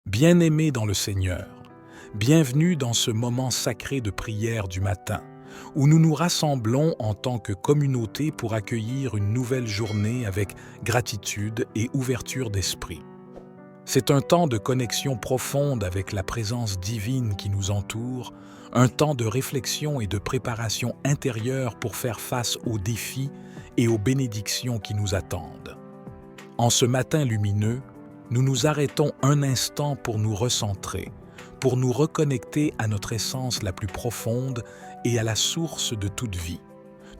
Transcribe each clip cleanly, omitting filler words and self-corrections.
Bien-aimés dans le Seigneur, bienvenue dans ce moment sacré de prière du matin, où nous nous rassemblons en tant que communauté pour accueillir une nouvelle journée avec gratitude et ouverture d'esprit. C'est un temps de connexion profonde avec la présence divine qui nous entoure, un temps de réflexion et de préparation intérieure pour faire face aux défis et aux bénédictions qui nous attendent. En ce matin lumineux, nous nous arrêtons un instant pour nous recentrer, pour nous reconnecter à notre essence la plus profonde et à la source de toute vie.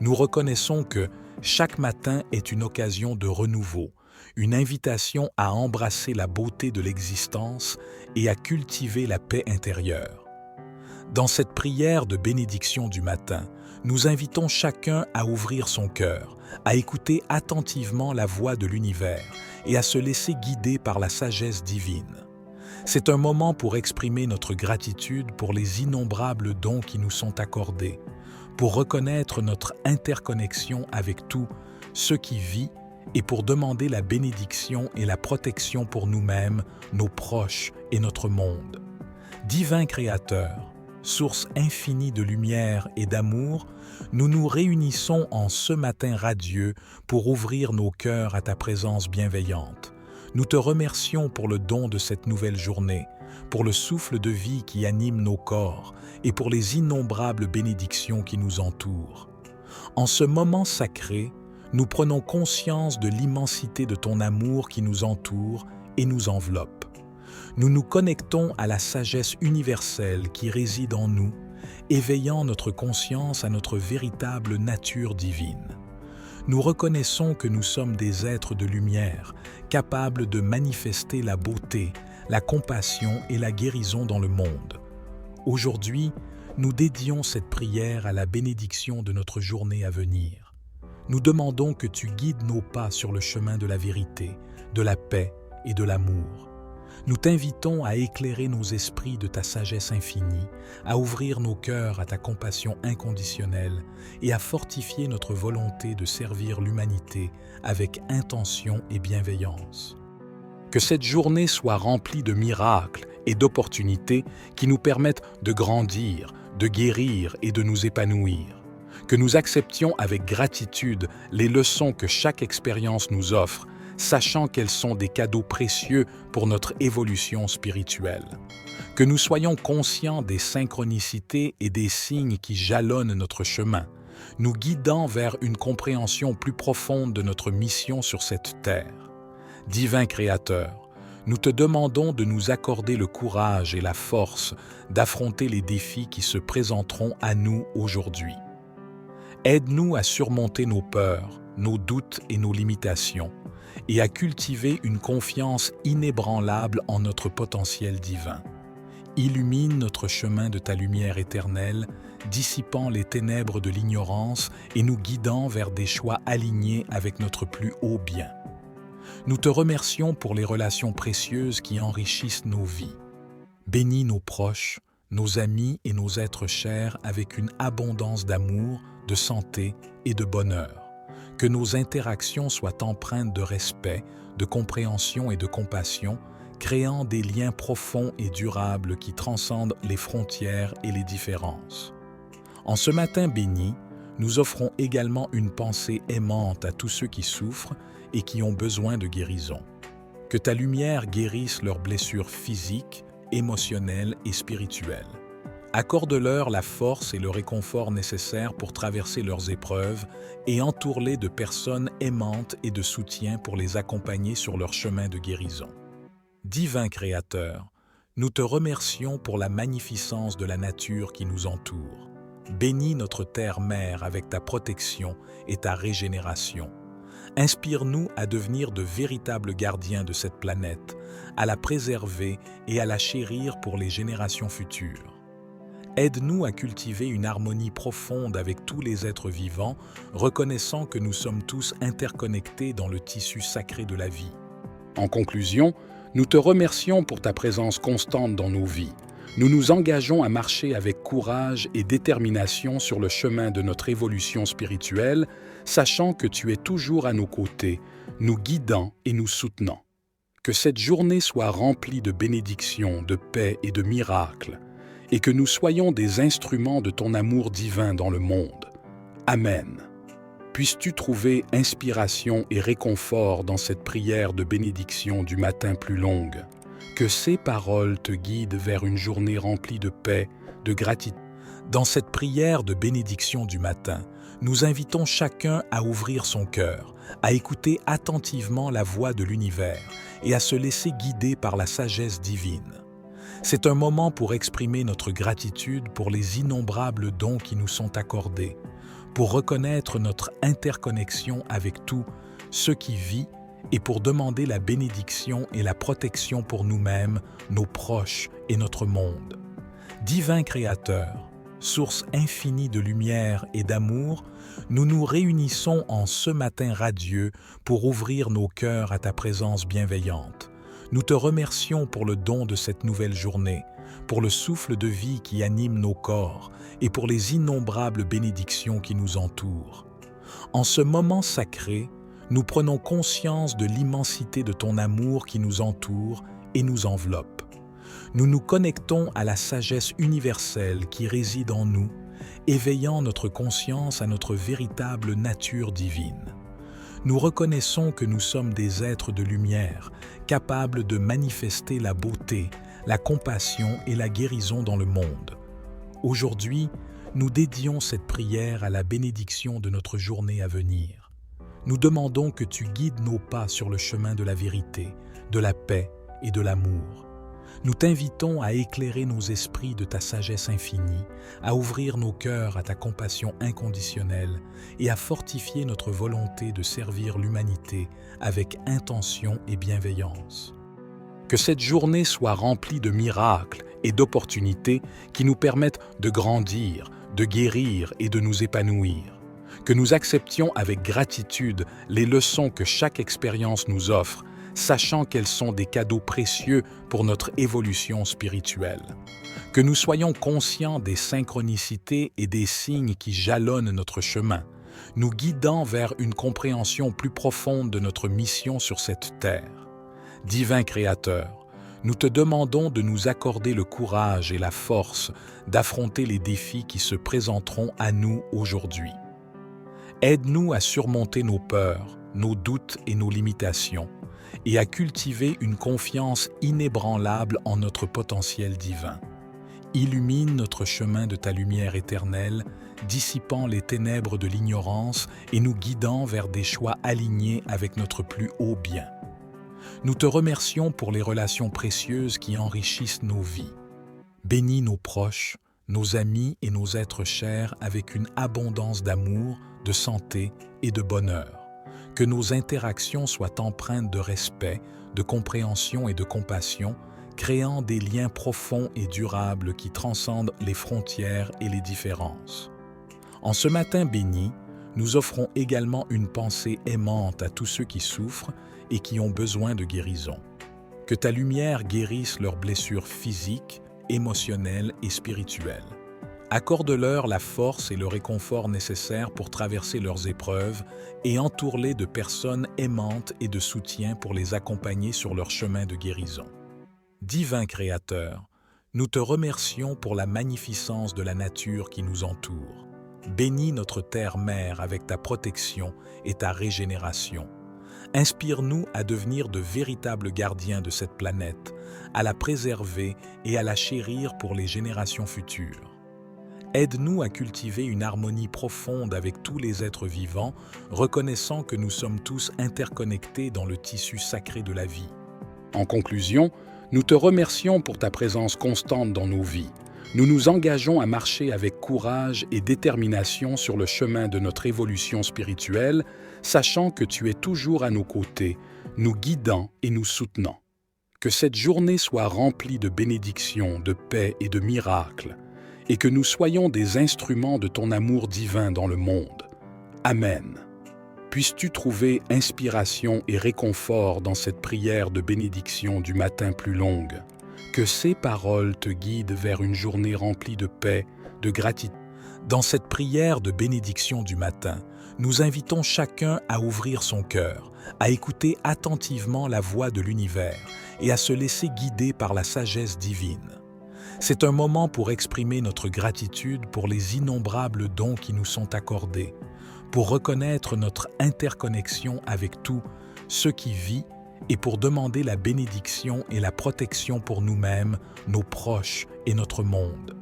Nous reconnaissons que chaque matin est une occasion de renouveau, une invitation à embrasser la beauté de l'existence et à cultiver la paix intérieure. Dans cette prière de bénédiction du matin, nous invitons chacun à ouvrir son cœur, à écouter attentivement la voix de l'univers et à se laisser guider par la sagesse divine. C'est un moment pour exprimer notre gratitude pour les innombrables dons qui nous sont accordés, pour reconnaître notre interconnexion avec tout ce qui vit et pour demander la bénédiction et la protection pour nous-mêmes, nos proches et notre monde. Divin Créateur, source infinie de lumière et d'amour, nous nous réunissons en ce matin radieux pour ouvrir nos cœurs à ta présence bienveillante. Nous te remercions pour le don de cette nouvelle journée, pour le souffle de vie qui anime nos corps et pour les innombrables bénédictions qui nous entourent. En ce moment sacré, nous prenons conscience de l'immensité de ton amour qui nous entoure et nous enveloppe. Nous nous connectons à la sagesse universelle qui réside en nous, éveillant notre conscience à notre véritable nature divine. Nous reconnaissons que nous sommes des êtres de lumière, capables de manifester la beauté, la compassion et la guérison dans le monde. Aujourd'hui, nous dédions cette prière à la bénédiction de notre journée à venir. Nous demandons que tu guides nos pas sur le chemin de la vérité, de la paix et de l'amour. Nous t'invitons à éclairer nos esprits de ta sagesse infinie, à ouvrir nos cœurs à ta compassion inconditionnelle et à fortifier notre volonté de servir l'humanité avec intention et bienveillance. Que cette journée soit remplie de miracles et d'opportunités qui nous permettent de grandir, de guérir et de nous épanouir. Que nous acceptions avec gratitude les leçons que chaque expérience nous offre, sachant qu'elles sont des cadeaux précieux pour notre évolution spirituelle. Que nous soyons conscients des synchronicités et des signes qui jalonnent notre chemin, nous guidant vers une compréhension plus profonde de notre mission sur cette terre. Divin Créateur, nous te demandons de nous accorder le courage et la force d'affronter les défis qui se présenteront à nous aujourd'hui. Aide-nous à surmonter nos peurs, nos doutes et nos limitations, et à cultiver une confiance inébranlable en notre potentiel divin. Illumine notre chemin de ta lumière éternelle, dissipant les ténèbres de l'ignorance et nous guidant vers des choix alignés avec notre plus haut bien. Nous te remercions pour les relations précieuses qui enrichissent nos vies. Bénis nos proches, nos amis et nos êtres chers avec une abondance d'amour, de santé et de bonheur. Que nos interactions soient empreintes de respect, de compréhension et de compassion, créant des liens profonds et durables qui transcendent les frontières et les différences. En ce matin béni, nous offrons également une pensée aimante à tous ceux qui souffrent et qui ont besoin de guérison. Que ta lumière guérisse leurs blessures physiques, émotionnelles et spirituelles. Accorde-leur la force et le réconfort nécessaires pour traverser leurs épreuves et entoure-les de personnes aimantes et de soutien pour les accompagner sur leur chemin de guérison. Divin Créateur, nous te remercions pour la magnificence de la nature qui nous entoure. Bénis notre terre-mère avec ta protection et ta régénération. Inspire-nous à devenir de véritables gardiens de cette planète, à la préserver et à la chérir pour les générations futures. Aide-nous à cultiver une harmonie profonde avec tous les êtres vivants, reconnaissant que nous sommes tous interconnectés dans le tissu sacré de la vie. En conclusion, nous te remercions pour ta présence constante dans nos vies. Nous nous engageons à marcher avec courage et détermination sur le chemin de notre évolution spirituelle, sachant que tu es toujours à nos côtés, nous guidant et nous soutenant. Que cette journée soit remplie de bénédictions, de paix et de miracles, et que nous soyons des instruments de ton amour divin dans le monde. Amen. Puisses-tu trouver inspiration et réconfort dans cette prière de bénédiction du matin plus longue. Que ces paroles te guident vers une journée remplie de paix, de gratitude. Dans cette prière de bénédiction du matin, nous invitons chacun à ouvrir son cœur, à écouter attentivement la voix de l'univers et à se laisser guider par la sagesse divine. C'est un moment pour exprimer notre gratitude pour les innombrables dons qui nous sont accordés, pour reconnaître notre interconnexion avec tout ce qui vit et pour demander la bénédiction et la protection pour nous-mêmes, nos proches et notre monde. Divin Créateur, source infinie de lumière et d'amour, nous nous réunissons en ce matin radieux pour ouvrir nos cœurs à ta présence bienveillante. Nous te remercions pour le don de cette nouvelle journée, pour le souffle de vie qui anime nos corps et pour les innombrables bénédictions qui nous entourent. En ce moment sacré, nous prenons conscience de l'immensité de ton amour qui nous entoure et nous enveloppe. Nous nous connectons à la sagesse universelle qui réside en nous, éveillant notre conscience à notre véritable nature divine. Nous reconnaissons que nous sommes des êtres de lumière, capables de manifester la beauté, la compassion et la guérison dans le monde. Aujourd'hui, nous dédions cette prière à la bénédiction de notre journée à venir. Nous demandons que tu guides nos pas sur le chemin de la vérité, de la paix et de l'amour. Nous t'invitons à éclairer nos esprits de ta sagesse infinie, à ouvrir nos cœurs à ta compassion inconditionnelle et à fortifier notre volonté de servir l'humanité avec intention et bienveillance. Que cette journée soit remplie de miracles et d'opportunités qui nous permettent de grandir, de guérir et de nous épanouir. Que nous acceptions avec gratitude les leçons que chaque expérience nous offre, sachant qu'elles sont des cadeaux précieux pour notre évolution spirituelle. Que nous soyons conscients des synchronicités et des signes qui jalonnent notre chemin, nous guidant vers une compréhension plus profonde de notre mission sur cette terre. Divin Créateur, nous te demandons de nous accorder le courage et la force d'affronter les défis qui se présenteront à nous aujourd'hui. Aide-nous à surmonter nos peurs, nos doutes et nos limitations, et à cultiver une confiance inébranlable en notre potentiel divin. Illumine notre chemin de ta lumière éternelle, dissipant les ténèbres de l'ignorance et nous guidant vers des choix alignés avec notre plus haut bien. Nous te remercions pour les relations précieuses qui enrichissent nos vies. Bénis nos proches, nos amis et nos êtres chers avec une abondance d'amour, de santé et de bonheur. Que nos interactions soient empreintes de respect, de compréhension et de compassion, créant des liens profonds et durables qui transcendent les frontières et les différences. En ce matin béni, nous offrons également une pensée aimante à tous ceux qui souffrent et qui ont besoin de guérison. Que ta lumière guérisse leurs blessures physiques, émotionnelles et spirituelles. Accorde-leur la force et le réconfort nécessaires pour traverser leurs épreuves et entoure-les de personnes aimantes et de soutien pour les accompagner sur leur chemin de guérison. Divin Créateur, nous te remercions pour la magnificence de la nature qui nous entoure. Bénis notre terre-mère avec ta protection et ta régénération. Inspire-nous à devenir de véritables gardiens de cette planète, à la préserver et à la chérir pour les générations futures. Aide-nous à cultiver une harmonie profonde avec tous les êtres vivants, reconnaissant que nous sommes tous interconnectés dans le tissu sacré de la vie. En conclusion, nous te remercions pour ta présence constante dans nos vies. Nous nous engageons à marcher avec courage et détermination sur le chemin de notre évolution spirituelle, sachant que tu es toujours à nos côtés, nous guidant et nous soutenant. Que cette journée soit remplie de bénédictions, de paix et de miracles, et que nous soyons des instruments de ton amour divin dans le monde. Amen. Puisses-tu trouver inspiration et réconfort dans cette prière de bénédiction du matin plus longue. Que ces paroles te guident vers une journée remplie de paix, de gratitude. Dans cette prière de bénédiction du matin, nous invitons chacun à ouvrir son cœur, à écouter attentivement la voix de l'univers et à se laisser guider par la sagesse divine. C'est un moment pour exprimer notre gratitude pour les innombrables dons qui nous sont accordés, pour reconnaître notre interconnexion avec tout ce qui vit et pour demander la bénédiction et la protection pour nous-mêmes, nos proches et notre monde.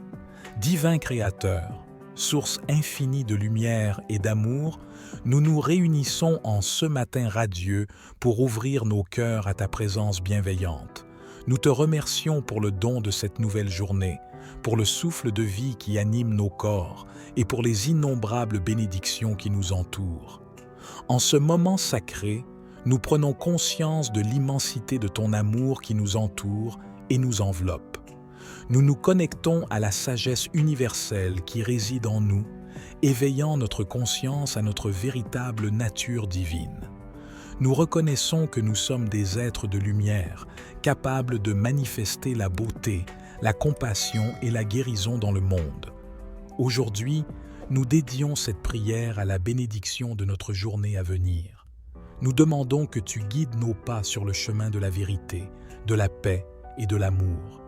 Divin Créateur, source infinie de lumière et d'amour, nous nous réunissons en ce matin radieux pour ouvrir nos cœurs à ta présence bienveillante. Nous te remercions pour le don de cette nouvelle journée, pour le souffle de vie qui anime nos corps et pour les innombrables bénédictions qui nous entourent. En ce moment sacré, nous prenons conscience de l'immensité de ton amour qui nous entoure et nous enveloppe. Nous nous connectons à la sagesse universelle qui réside en nous, éveillant notre conscience à notre véritable nature divine. Nous reconnaissons que nous sommes des êtres de lumière, capables de manifester la beauté, la compassion et la guérison dans le monde. Aujourd'hui, nous dédions cette prière à la bénédiction de notre journée à venir. Nous demandons que tu guides nos pas sur le chemin de la vérité, de la paix et de l'amour.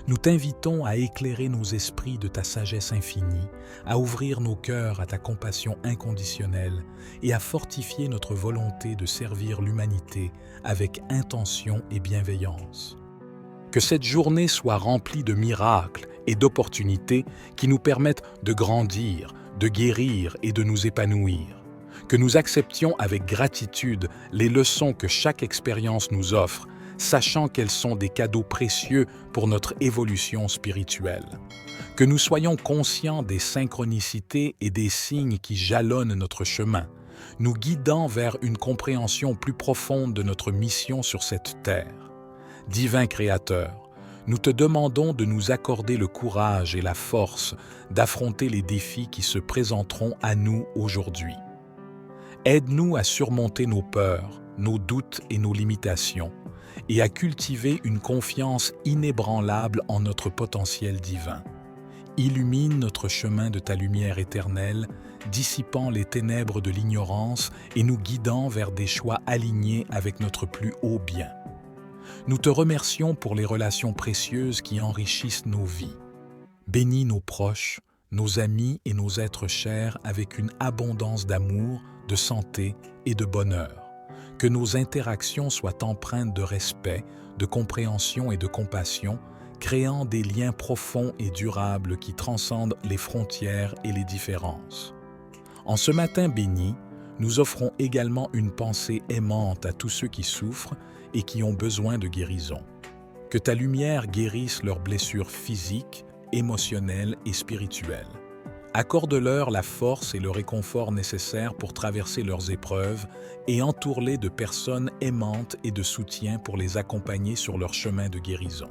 Nous t'invitons à éclairer nos esprits de ta sagesse infinie, à ouvrir nos cœurs à ta compassion inconditionnelle et à fortifier notre volonté de servir l'humanité avec intention et bienveillance. Que cette journée soit remplie de miracles et d'opportunités qui nous permettent de grandir, de guérir et de nous épanouir. Que nous acceptions avec gratitude les leçons que chaque expérience nous offre, sachant qu'elles sont des cadeaux précieux pour notre évolution spirituelle. Que nous soyons conscients des synchronicités et des signes qui jalonnent notre chemin, nous guidant vers une compréhension plus profonde de notre mission sur cette terre. Divin Créateur, nous te demandons de nous accorder le courage et la force d'affronter les défis qui se présenteront à nous aujourd'hui. Aide-nous à surmonter nos peurs, nos doutes et nos limitations, et à cultiver une confiance inébranlable en notre potentiel divin. Illumine notre chemin de ta lumière éternelle, dissipant les ténèbres de l'ignorance et nous guidant vers des choix alignés avec notre plus haut bien. Nous te remercions pour les relations précieuses qui enrichissent nos vies. Bénis nos proches, nos amis et nos êtres chers avec une abondance d'amour, de santé et de bonheur. Que nos interactions soient empreintes de respect, de compréhension et de compassion, créant des liens profonds et durables qui transcendent les frontières et les différences. En ce matin béni, nous offrons également une pensée aimante à tous ceux qui souffrent et qui ont besoin de guérison. Que ta lumière guérisse leurs blessures physiques, émotionnelles et spirituelles. Accorde-leur la force et le réconfort nécessaires pour traverser leurs épreuves et entoure-les de personnes aimantes et de soutien pour les accompagner sur leur chemin de guérison.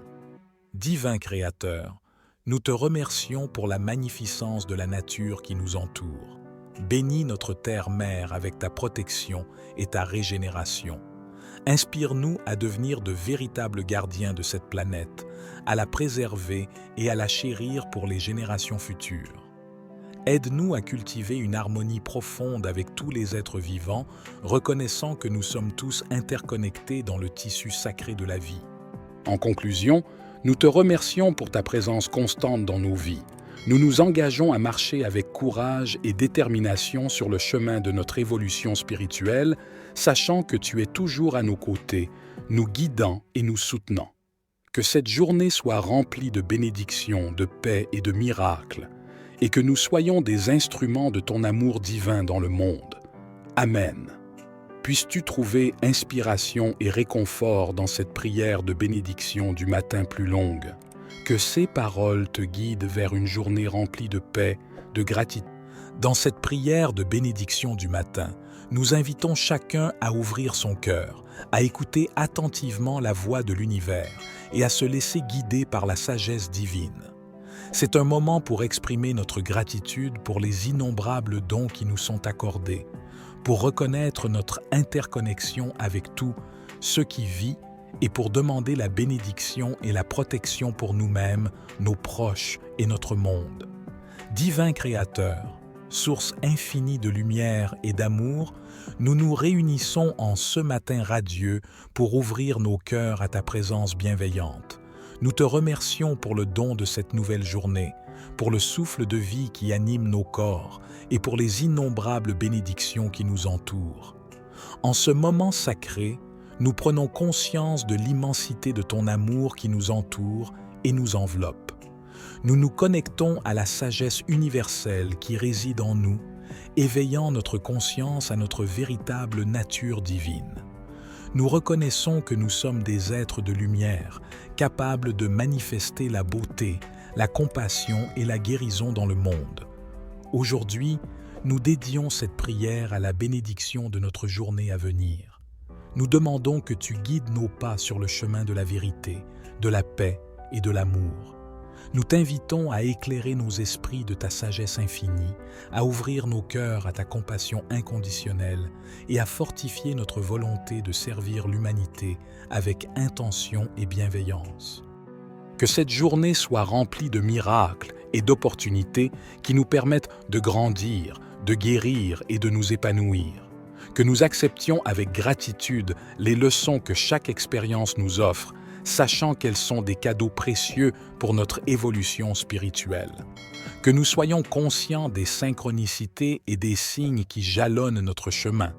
Divin Créateur, nous te remercions pour la magnificence de la nature qui nous entoure. Bénis notre terre-mère avec ta protection et ta régénération. Inspire-nous à devenir de véritables gardiens de cette planète, à la préserver et à la chérir pour les générations futures. Aide-nous à cultiver une harmonie profonde avec tous les êtres vivants, reconnaissant que nous sommes tous interconnectés dans le tissu sacré de la vie. En conclusion, nous te remercions pour ta présence constante dans nos vies. Nous nous engageons à marcher avec courage et détermination sur le chemin de notre évolution spirituelle, sachant que tu es toujours à nos côtés, nous guidant et nous soutenant. Que cette journée soit remplie de bénédictions, de paix et de miracles, et que nous soyons des instruments de ton amour divin dans le monde. Amen. Puisses-tu trouver inspiration et réconfort dans cette prière de bénédiction du matin plus longue. Que ces paroles te guident vers une journée remplie de paix, de gratitude. Dans cette prière de bénédiction du matin, nous invitons chacun à ouvrir son cœur, à écouter attentivement la voix de l'univers et à se laisser guider par la sagesse divine. C'est un moment pour exprimer notre gratitude pour les innombrables dons qui nous sont accordés, pour reconnaître notre interconnexion avec tout ce qui vit et pour demander la bénédiction et la protection pour nous-mêmes, nos proches et notre monde. Divin Créateur, source infinie de lumière et d'amour, nous nous réunissons en ce matin radieux pour ouvrir nos cœurs à ta présence bienveillante. Nous te remercions pour le don de cette nouvelle journée, pour le souffle de vie qui anime nos corps et pour les innombrables bénédictions qui nous entourent. En ce moment sacré, nous prenons conscience de l'immensité de ton amour qui nous entoure et nous enveloppe. Nous nous connectons à la sagesse universelle qui réside en nous, éveillant notre conscience à notre véritable nature divine. Nous reconnaissons que nous sommes des êtres de lumière, capables de manifester la beauté, la compassion et la guérison dans le monde. Aujourd'hui, nous dédions cette prière à la bénédiction de notre journée à venir. Nous demandons que tu guides nos pas sur le chemin de la vérité, de la paix et de l'amour. Nous t'invitons à éclairer nos esprits de ta sagesse infinie, à ouvrir nos cœurs à ta compassion inconditionnelle et à fortifier notre volonté de servir l'humanité avec intention et bienveillance. Que cette journée soit remplie de miracles et d'opportunités qui nous permettent de grandir, de guérir et de nous épanouir. Que nous acceptions avec gratitude les leçons que chaque expérience nous offre, sachant qu'elles sont des cadeaux précieux pour notre évolution spirituelle. Que nous soyons conscients des synchronicités et des signes qui jalonnent notre chemin,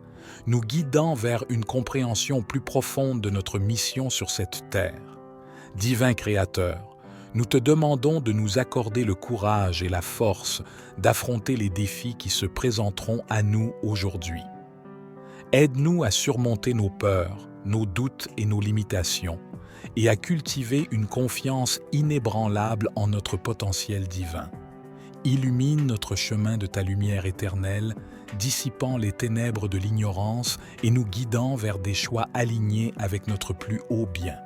nous guidant vers une compréhension plus profonde de notre mission sur cette terre. Divin Créateur, nous te demandons de nous accorder le courage et la force d'affronter les défis qui se présenteront à nous aujourd'hui. Aide-nous à surmonter nos peurs, nos doutes et nos limitations, et à cultiver une confiance inébranlable en notre potentiel divin. Illumine notre chemin de ta lumière éternelle, dissipant les ténèbres de l'ignorance et nous guidant vers des choix alignés avec notre plus haut bien.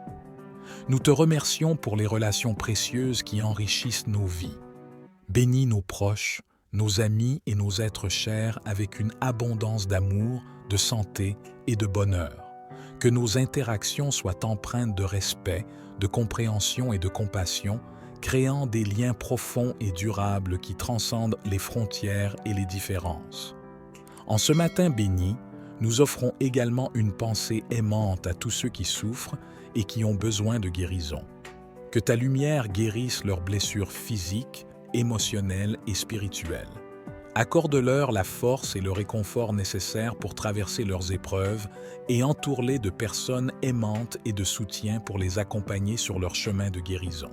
Nous te remercions pour les relations précieuses qui enrichissent nos vies. Bénis nos proches, nos amis et nos êtres chers avec une abondance d'amour, de santé et de bonheur. Que nos interactions soient empreintes de respect, de compréhension et de compassion, créant des liens profonds et durables qui transcendent les frontières et les différences. En ce matin béni, nous offrons également une pensée aimante à tous ceux qui souffrent et qui ont besoin de guérison. Que ta lumière guérisse leurs blessures physiques, émotionnelles et spirituelles. Accorde-leur la force et le réconfort nécessaires pour traverser leurs épreuves et entoure-les de personnes aimantes et de soutien pour les accompagner sur leur chemin de guérison.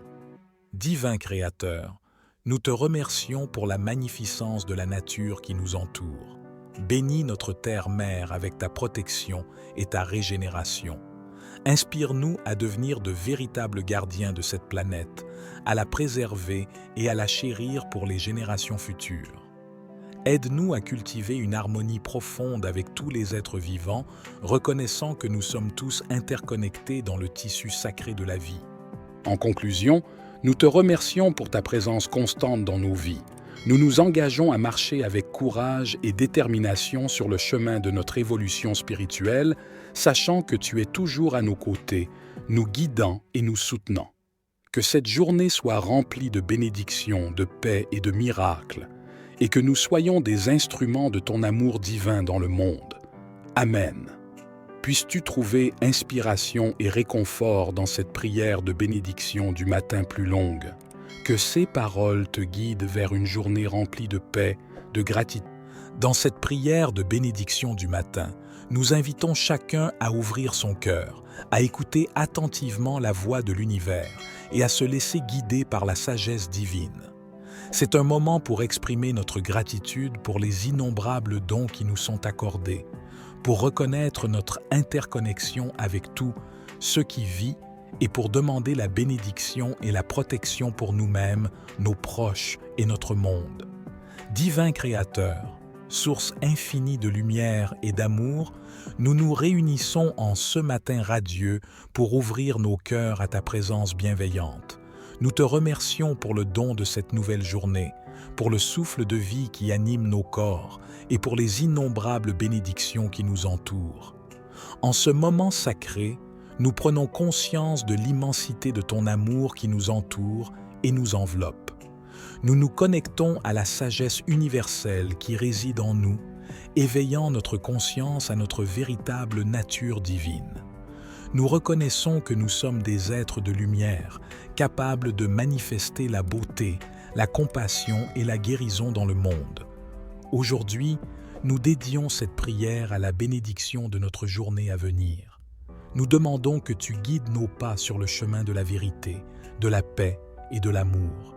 Divin Créateur, nous te remercions pour la magnificence de la nature qui nous entoure. Bénis notre terre-mère avec ta protection et ta régénération. Inspire-nous à devenir de véritables gardiens de cette planète, à la préserver et à la chérir pour les générations futures. Aide-nous à cultiver une harmonie profonde avec tous les êtres vivants, reconnaissant que nous sommes tous interconnectés dans le tissu sacré de la vie. En conclusion, nous te remercions pour ta présence constante dans nos vies. Nous nous engageons à marcher avec courage et détermination sur le chemin de notre évolution spirituelle, sachant que tu es toujours à nos côtés, nous guidant et nous soutenant. Que cette journée soit remplie de bénédictions, de paix et de miracles, et que nous soyons des instruments de ton amour divin dans le monde. Amen. Puisses-tu trouver inspiration et réconfort dans cette prière de bénédiction du matin plus longue. Que ces paroles te guident vers une journée remplie de paix, de gratitude. Dans cette prière de bénédiction du matin, nous invitons chacun à ouvrir son cœur, à écouter attentivement la voix de l'univers et à se laisser guider par la sagesse divine. C'est un moment pour exprimer notre gratitude pour les innombrables dons qui nous sont accordés, pour reconnaître notre interconnexion avec tout ce qui vit et pour demander la bénédiction et la protection pour nous-mêmes, nos proches et notre monde. Divin Créateur, source infinie de lumière et d'amour, nous nous réunissons en ce matin radieux pour ouvrir nos cœurs à ta présence bienveillante. Nous te remercions pour le don de cette nouvelle journée, pour le souffle de vie qui anime nos corps et pour les innombrables bénédictions qui nous entourent. En ce moment sacré, nous prenons conscience de l'immensité de ton amour qui nous entoure et nous enveloppe. Nous nous connectons à la sagesse universelle qui réside en nous, éveillant notre conscience à notre véritable nature divine. Nous reconnaissons que nous sommes des êtres de lumière, capables de manifester la beauté, la compassion et la guérison dans le monde. Aujourd'hui, nous dédions cette prière à la bénédiction de notre journée à venir. Nous demandons que tu guides nos pas sur le chemin de la vérité, de la paix et de l'amour.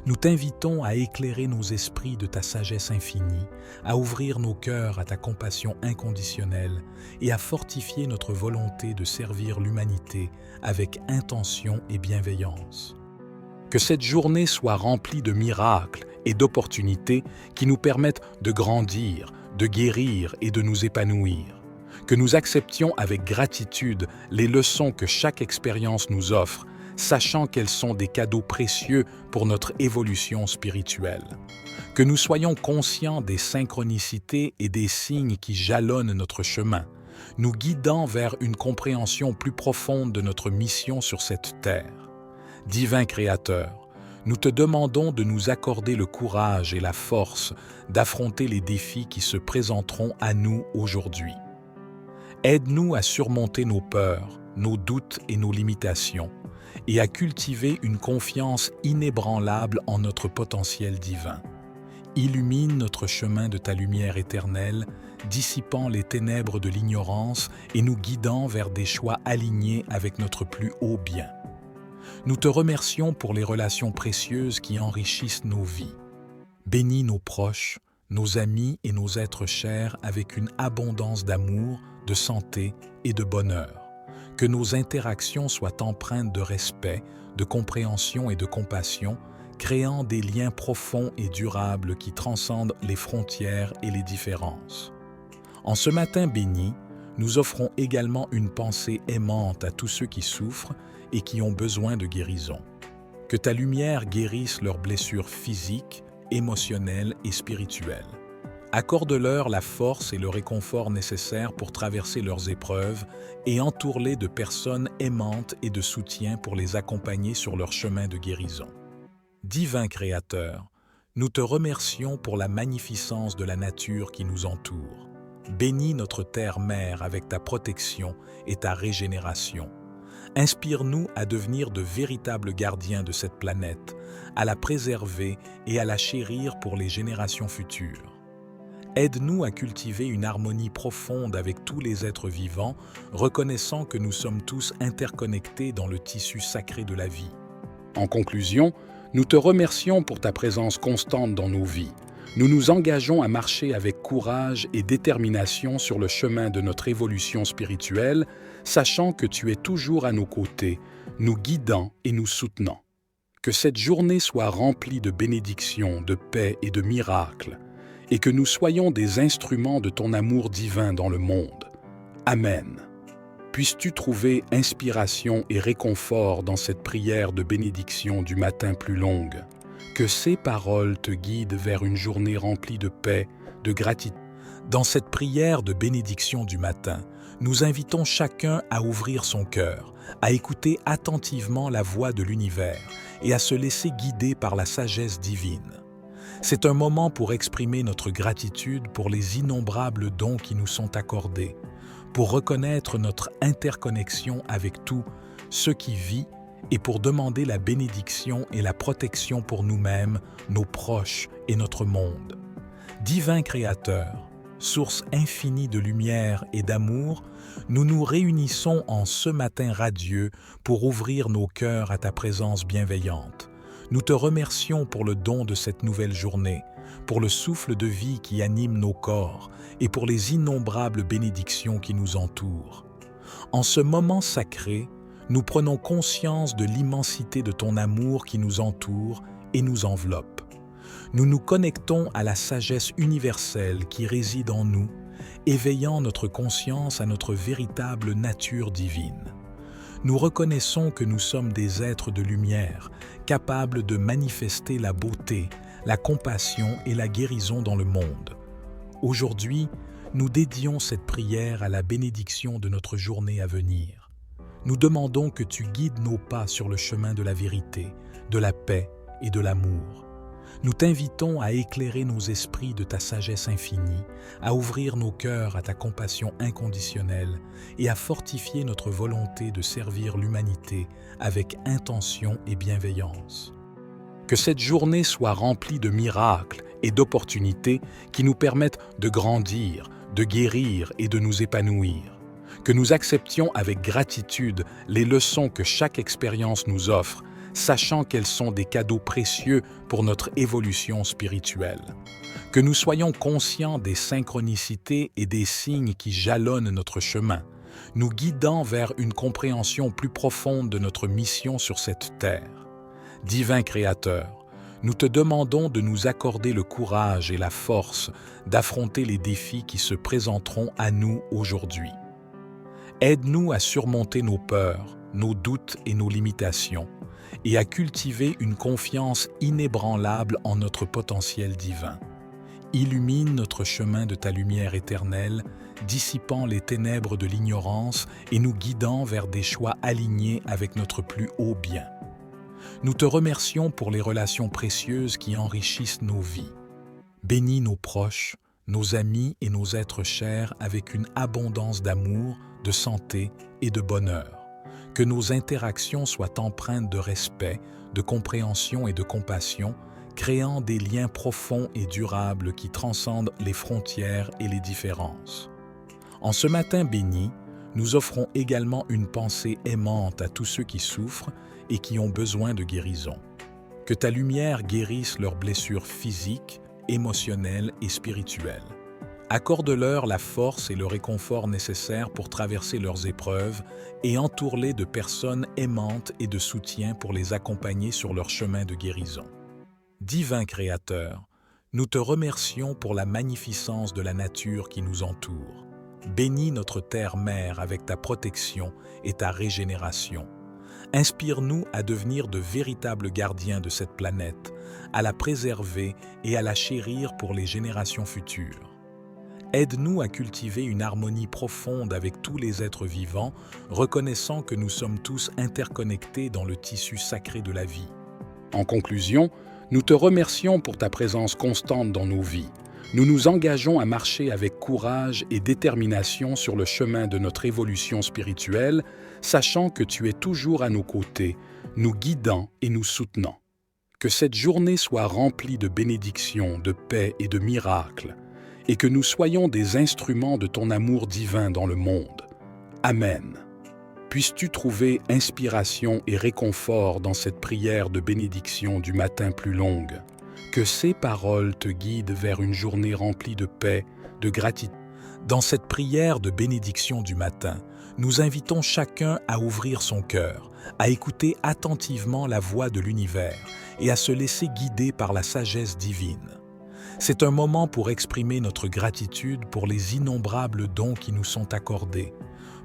Nous t'invitons à éclairer nos esprits de ta sagesse infinie, à ouvrir nos cœurs à ta compassion inconditionnelle et à fortifier notre volonté de servir l'humanité avec intention et bienveillance. Que cette journée soit remplie de miracles et d'opportunités qui nous permettent de grandir, de guérir et de nous épanouir. Que nous acceptions avec gratitude les leçons que chaque expérience nous offre, sachant qu'elles sont des cadeaux précieux pour notre évolution spirituelle. Que nous soyons conscients des synchronicités et des signes qui jalonnent notre chemin, nous guidant vers une compréhension plus profonde de notre mission sur cette terre. Divin Créateur, nous te demandons de nous accorder le courage et la force d'affronter les défis qui se présenteront à nous aujourd'hui. Aide-nous à surmonter nos peurs, nos doutes et nos limitations, et à cultiver une confiance inébranlable en notre potentiel divin. Illumine notre chemin de ta lumière éternelle, dissipant les ténèbres de l'ignorance et nous guidant vers des choix alignés avec notre plus haut bien. Nous te remercions pour les relations précieuses qui enrichissent nos vies. Bénis nos proches, nos amis et nos êtres chers avec une abondance d'amour, de santé et de bonheur. Que nos interactions soient empreintes de respect, de compréhension et de compassion, créant des liens profonds et durables qui transcendent les frontières et les différences. En ce matin béni, nous offrons également une pensée aimante à tous ceux qui souffrent et qui ont besoin de guérison. Que ta lumière guérisse leurs blessures physiques, émotionnelles et spirituelles. Accorde-leur la force et le réconfort nécessaires pour traverser leurs épreuves et entoure-les de personnes aimantes et de soutien pour les accompagner sur leur chemin de guérison. Divin Créateur, nous te remercions pour la magnificence de la nature qui nous entoure. Bénis notre terre-mère avec ta protection et ta régénération. Inspire-nous à devenir de véritables gardiens de cette planète, à la préserver et à la chérir pour les générations futures. Aide-nous à cultiver une harmonie profonde avec tous les êtres vivants, reconnaissant que nous sommes tous interconnectés dans le tissu sacré de la vie. En conclusion, nous te remercions pour ta présence constante dans nos vies. Nous nous engageons à marcher avec courage et détermination sur le chemin de notre évolution spirituelle, sachant que tu es toujours à nos côtés, nous guidant et nous soutenant. Que cette journée soit remplie de bénédictions, de paix et de miracles, et que nous soyons des instruments de ton amour divin dans le monde. Amen. Puisses-tu trouver inspiration et réconfort dans cette prière de bénédiction du matin plus longue. Que ces paroles te guident vers une journée remplie de paix, de gratitude. Dans cette prière de bénédiction du matin, nous invitons chacun à ouvrir son cœur, à écouter attentivement la voix de l'univers et à se laisser guider par la sagesse divine. C'est un moment pour exprimer notre gratitude pour les innombrables dons qui nous sont accordés, pour reconnaître notre interconnexion avec tout ce qui vit et pour demander la bénédiction et la protection pour nous-mêmes, nos proches et notre monde. Divin Créateur, source infinie de lumière et d'amour, nous nous réunissons en ce matin radieux pour ouvrir nos cœurs à ta présence bienveillante. Nous te remercions pour le don de cette nouvelle journée, pour le souffle de vie qui anime nos corps et pour les innombrables bénédictions qui nous entourent. En ce moment sacré, nous prenons conscience de l'immensité de ton amour qui nous entoure et nous enveloppe. Nous nous connectons à la sagesse universelle qui réside en nous, éveillant notre conscience à notre véritable nature divine. Nous reconnaissons que nous sommes des êtres de lumière, capables de manifester la beauté, la compassion et la guérison dans le monde. Aujourd'hui, nous dédions cette prière à la bénédiction de notre journée à venir. Nous demandons que tu guides nos pas sur le chemin de la vérité, de la paix et de l'amour. Nous t'invitons à éclairer nos esprits de ta sagesse infinie, à ouvrir nos cœurs à ta compassion inconditionnelle et à fortifier notre volonté de servir l'humanité avec intention et bienveillance. Que cette journée soit remplie de miracles et d'opportunités qui nous permettent de grandir, de guérir et de nous épanouir. Que nous acceptions avec gratitude les leçons que chaque expérience nous offre, sachant qu'elles sont des cadeaux précieux pour notre évolution spirituelle. Que nous soyons conscients des synchronicités et des signes qui jalonnent notre chemin, nous guidant vers une compréhension plus profonde de notre mission sur cette terre. Divin Créateur, nous te demandons de nous accorder le courage et la force d'affronter les défis qui se présenteront à nous aujourd'hui. Aide-nous à surmonter nos peurs, nos doutes et nos limitations, et à cultiver une confiance inébranlable en notre potentiel divin. Illumine notre chemin de ta lumière éternelle, dissipant les ténèbres de l'ignorance et nous guidant vers des choix alignés avec notre plus haut bien. Nous te remercions pour les relations précieuses qui enrichissent nos vies. Bénis nos proches, nos amis et nos êtres chers avec une abondance d'amour, de santé et de bonheur. Que nos interactions soient empreintes de respect, de compréhension et de compassion, créant des liens profonds et durables qui transcendent les frontières et les différences. En ce matin béni, nous offrons également une pensée aimante à tous ceux qui souffrent et qui ont besoin de guérison. Que ta lumière guérisse leurs blessures physiques, émotionnelles et spirituelles. Accorde-leur la force et le réconfort nécessaires pour traverser leurs épreuves et entoure-les de personnes aimantes et de soutien pour les accompagner sur leur chemin de guérison. Divin Créateur, nous te remercions pour la magnificence de la nature qui nous entoure. Bénis notre terre-mère avec ta protection et ta régénération. Inspire-nous à devenir de véritables gardiens de cette planète, à la préserver et à la chérir pour les générations futures. Aide-nous à cultiver une harmonie profonde avec tous les êtres vivants, reconnaissant que nous sommes tous interconnectés dans le tissu sacré de la vie. En conclusion, nous te remercions pour ta présence constante dans nos vies. Nous nous engageons à marcher avec courage et détermination sur le chemin de notre évolution spirituelle, sachant que tu es toujours à nos côtés, nous guidant et nous soutenant. Que cette journée soit remplie de bénédictions, de paix et de miracles, et que nous soyons des instruments de ton amour divin dans le monde. Amen. Puisses-tu trouver inspiration et réconfort dans cette prière de bénédiction du matin plus longue. Que ces paroles te guident vers une journée remplie de paix, de gratitude. Dans cette prière de bénédiction du matin, nous invitons chacun à ouvrir son cœur, à écouter attentivement la voix de l'univers et à se laisser guider par la sagesse divine. C'est un moment pour exprimer notre gratitude pour les innombrables dons qui nous sont accordés,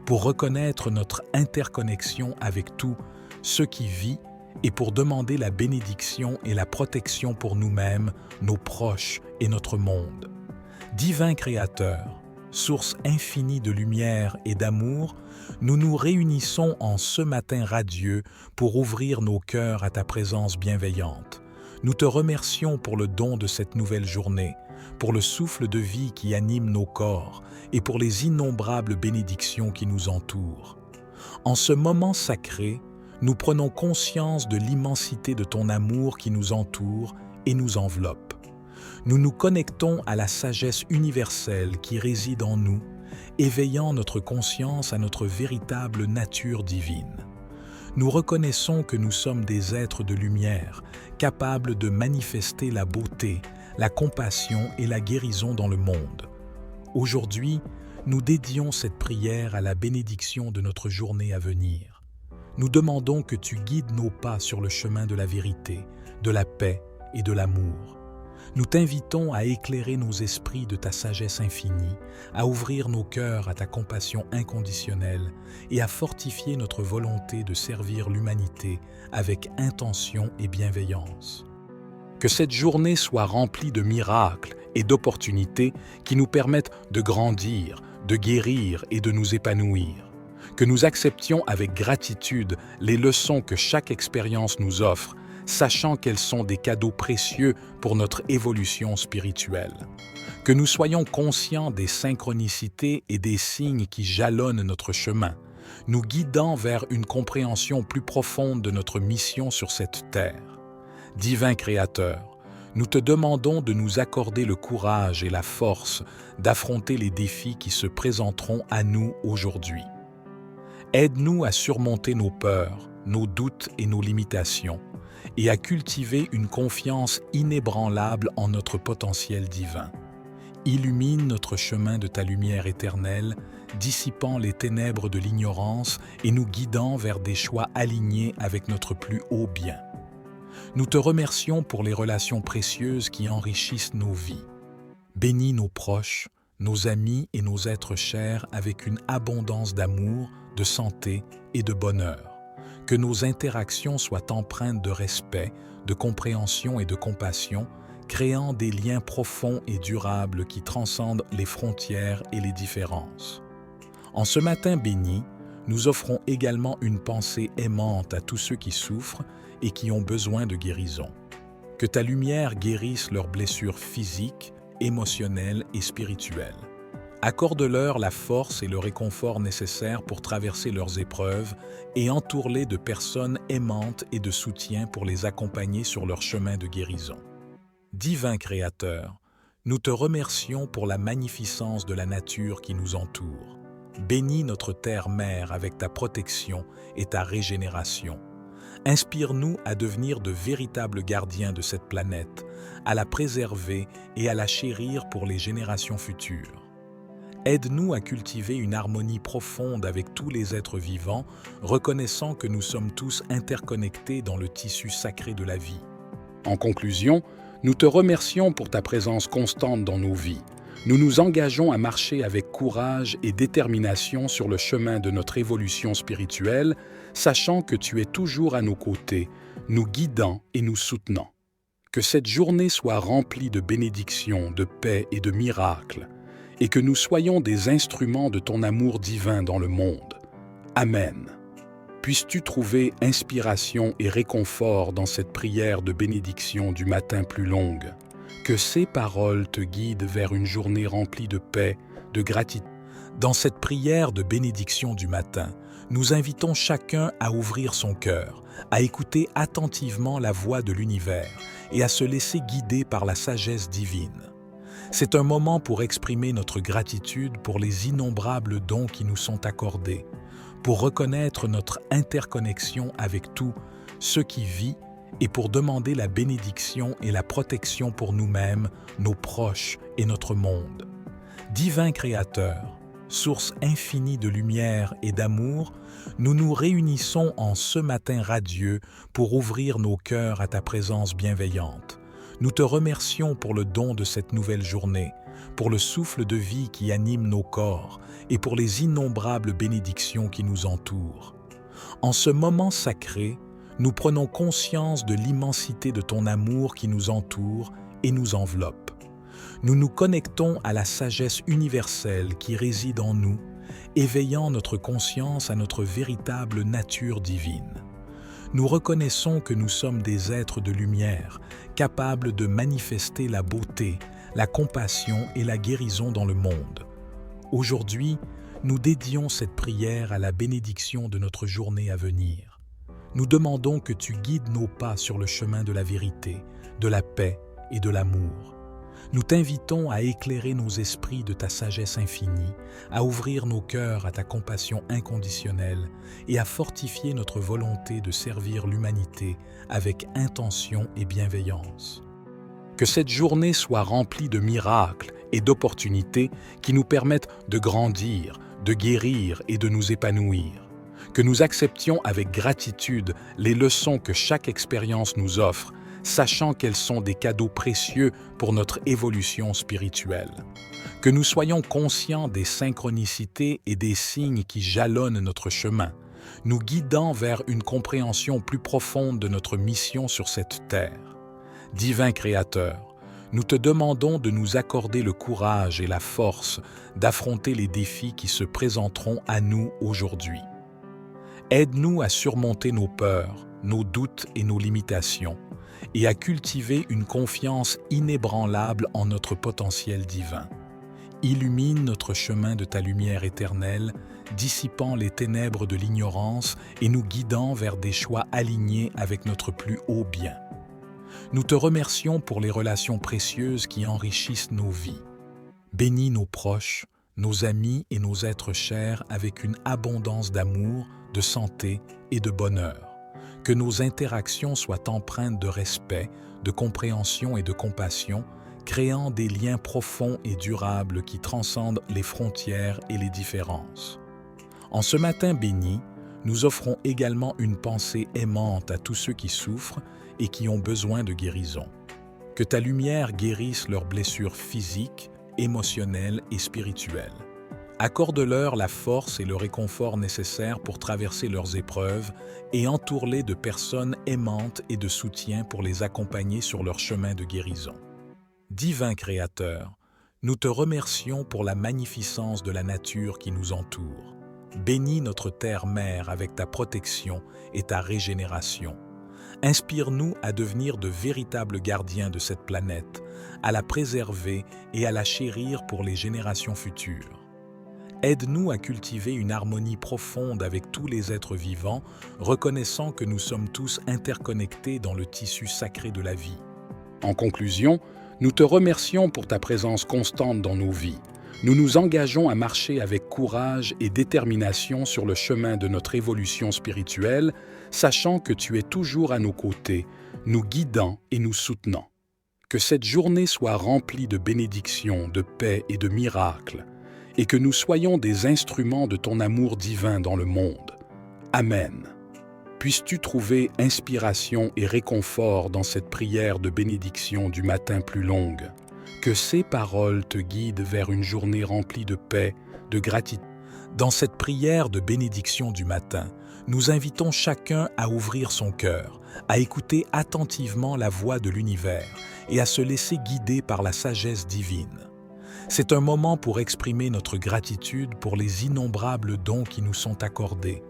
pour reconnaître notre interconnexion avec tout ce qui vit et pour demander la bénédiction et la protection pour nous-mêmes, nos proches et notre monde. Divin Créateur, source infinie de lumière et d'amour, nous nous réunissons en ce matin radieux pour ouvrir nos cœurs à ta présence bienveillante. Nous te remercions pour le don de cette nouvelle journée, pour le souffle de vie qui anime nos corps et pour les innombrables bénédictions qui nous entourent. En ce moment sacré, nous prenons conscience de l'immensité de ton amour qui nous entoure et nous enveloppe. Nous nous connectons à la sagesse universelle qui réside en nous, éveillant notre conscience à notre véritable nature divine. Nous reconnaissons que nous sommes des êtres de lumière, capables de manifester la beauté, la compassion et la guérison dans le monde. Aujourd'hui, nous dédions cette prière à la bénédiction de notre journée à venir. Nous demandons que tu guides nos pas sur le chemin de la vérité, de la paix et de l'amour. Nous t'invitons à éclairer nos esprits de ta sagesse infinie, à ouvrir nos cœurs à ta compassion inconditionnelle et à fortifier notre volonté de servir l'humanité avec intention et bienveillance. Que cette journée soit remplie de miracles et d'opportunités qui nous permettent de grandir, de guérir et de nous épanouir. Que nous acceptions avec gratitude les leçons que chaque expérience nous offre, sachant qu'elles sont des cadeaux précieux pour notre évolution spirituelle. Que nous soyons conscients des synchronicités et des signes qui jalonnent notre chemin, nous guidant vers une compréhension plus profonde de notre mission sur cette terre. Divin Créateur, nous te demandons de nous accorder le courage et la force d'affronter les défis qui se présenteront à nous aujourd'hui. Aide-nous à surmonter nos peurs, nos doutes et nos limitations, et à cultiver une confiance inébranlable en notre potentiel divin. Illumine notre chemin de ta lumière éternelle, dissipant les ténèbres de l'ignorance et nous guidant vers des choix alignés avec notre plus haut bien. Nous te remercions pour les relations précieuses qui enrichissent nos vies. Bénis nos proches, nos amis et nos êtres chers avec une abondance d'amour, de santé et de bonheur. Que nos interactions soient empreintes de respect, de compréhension et de compassion, créant des liens profonds et durables qui transcendent les frontières et les différences. En ce matin béni, nous offrons également une pensée aimante à tous ceux qui souffrent et qui ont besoin de guérison. Que ta lumière guérisse leurs blessures physiques, émotionnelles et spirituelles. Accorde-leur la force et le réconfort nécessaires pour traverser leurs épreuves et entoure-les de personnes aimantes et de soutien pour les accompagner sur leur chemin de guérison. Divin Créateur, nous te remercions pour la magnificence de la nature qui nous entoure. Bénis notre terre-mère avec ta protection et ta régénération. Inspire-nous à devenir de véritables gardiens de cette planète, à la préserver et à la chérir pour les générations futures. Aide-nous à cultiver une harmonie profonde avec tous les êtres vivants, reconnaissant que nous sommes tous interconnectés dans le tissu sacré de la vie. En conclusion, nous te remercions pour ta présence constante dans nos vies. Nous nous engageons à marcher avec courage et détermination sur le chemin de notre évolution spirituelle, sachant que tu es toujours à nos côtés, nous guidant et nous soutenant. Que cette journée soit remplie de bénédictions, de paix et de miracles, et que nous soyons des instruments de ton amour divin dans le monde. Amen. Puisses-tu trouver inspiration et réconfort dans cette prière de bénédiction du matin plus longue. Que ces paroles te guident vers une journée remplie de paix, de gratitude. Dans cette prière de bénédiction du matin, nous invitons chacun à ouvrir son cœur, à écouter attentivement la voix de l'univers et à se laisser guider par la sagesse divine. C'est un moment pour exprimer notre gratitude pour les innombrables dons qui nous sont accordés, pour reconnaître notre interconnexion avec tout ce qui vit et pour demander la bénédiction et la protection pour nous-mêmes, nos proches et notre monde. Divin Créateur, source infinie de lumière et d'amour, nous nous réunissons en ce matin radieux pour ouvrir nos cœurs à ta présence bienveillante. Nous te remercions pour le don de cette nouvelle journée, pour le souffle de vie qui anime nos corps et pour les innombrables bénédictions qui nous entourent. En ce moment sacré, nous prenons conscience de l'immensité de ton amour qui nous entoure et nous enveloppe. Nous nous connectons à la sagesse universelle qui réside en nous, éveillant notre conscience à notre véritable nature divine. Nous reconnaissons que nous sommes des êtres de lumière, capables de manifester la beauté, la compassion et la guérison dans le monde. Aujourd'hui, nous dédions cette prière à la bénédiction de notre journée à venir. Nous demandons que tu guides nos pas sur le chemin de la vérité, de la paix et de l'amour. Nous t'invitons à éclairer nos esprits de ta sagesse infinie, à ouvrir nos cœurs à ta compassion inconditionnelle et à fortifier notre volonté de servir l'humanité avec intention et bienveillance. Que cette journée soit remplie de miracles et d'opportunités qui nous permettent de grandir, de guérir et de nous épanouir. Que nous acceptions avec gratitude les leçons que chaque expérience nous offre, sachant qu'elles sont des cadeaux précieux pour notre évolution spirituelle. Que nous soyons conscients des synchronicités et des signes qui jalonnent notre chemin, nous guidant vers une compréhension plus profonde de notre mission sur cette terre. Divin Créateur, nous te demandons de nous accorder le courage et la force d'affronter les défis qui se présenteront à nous aujourd'hui. Aide-nous à surmonter nos peurs, nos doutes et nos limitations, et à cultiver une confiance inébranlable en notre potentiel divin. Illumine notre chemin de ta lumière éternelle, dissipant les ténèbres de l'ignorance et nous guidant vers des choix alignés avec notre plus haut bien. Nous te remercions pour les relations précieuses qui enrichissent nos vies. Bénis nos proches, nos amis et nos êtres chers avec une abondance d'amour, de santé et de bonheur. Que nos interactions soient empreintes de respect, de compréhension et de compassion, créant des liens profonds et durables qui transcendent les frontières et les différences. En ce matin béni, nous offrons également une pensée aimante à tous ceux qui souffrent et qui ont besoin de guérison. Que ta lumière guérisse leurs blessures physiques, émotionnelles et spirituelles. Accorde-leur la force et le réconfort nécessaires pour traverser leurs épreuves et entoure-les de personnes aimantes et de soutien pour les accompagner sur leur chemin de guérison. Divin Créateur, nous te remercions pour la magnificence de la nature qui nous entoure. Bénis notre terre-mère avec ta protection et ta régénération. Inspire-nous à devenir de véritables gardiens de cette planète, à la préserver et à la chérir pour les générations futures. Aide-nous à cultiver une harmonie profonde avec tous les êtres vivants, reconnaissant que nous sommes tous interconnectés dans le tissu sacré de la vie. En conclusion, nous te remercions pour ta présence constante dans nos vies. Nous nous engageons à marcher avec courage et détermination sur le chemin de notre évolution spirituelle, sachant que tu es toujours à nos côtés, nous guidant et nous soutenant. Que cette journée soit remplie de bénédictions, de paix et de miracles, et que nous soyons des instruments de ton amour divin dans le monde. Amen. Puisses-tu trouver inspiration et réconfort dans cette prière de bénédiction du matin plus longue. Que ces paroles te guident vers une journée remplie de paix, de gratitude. Dans cette prière de bénédiction du matin, nous invitons chacun à ouvrir son cœur, à écouter attentivement la voix de l'univers et à se laisser guider par la sagesse divine. C'est un moment pour exprimer notre gratitude pour les innombrables dons qui nous sont accordés,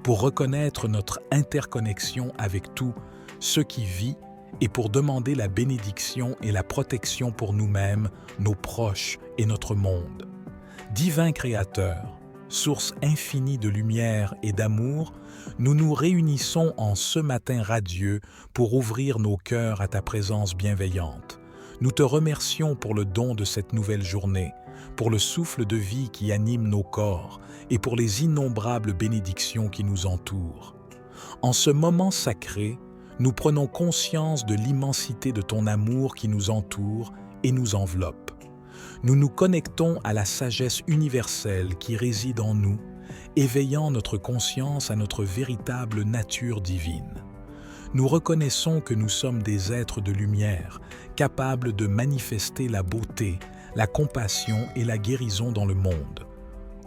pour reconnaître notre interconnexion avec tout ce qui vit et pour demander la bénédiction et la protection pour nous-mêmes, nos proches et notre monde. Divin Créateur, source infinie de lumière et d'amour, nous nous réunissons en ce matin radieux pour ouvrir nos cœurs à ta présence bienveillante. Nous te remercions pour le don de cette nouvelle journée, pour le souffle de vie qui anime nos corps et pour les innombrables bénédictions qui nous entourent. En ce moment sacré, nous prenons conscience de l'immensité de ton amour qui nous entoure et nous enveloppe. Nous nous connectons à la sagesse universelle qui réside en nous, éveillant notre conscience à notre véritable nature divine. Nous reconnaissons que nous sommes des êtres de lumière, capables de manifester la beauté, la compassion et la guérison dans le monde.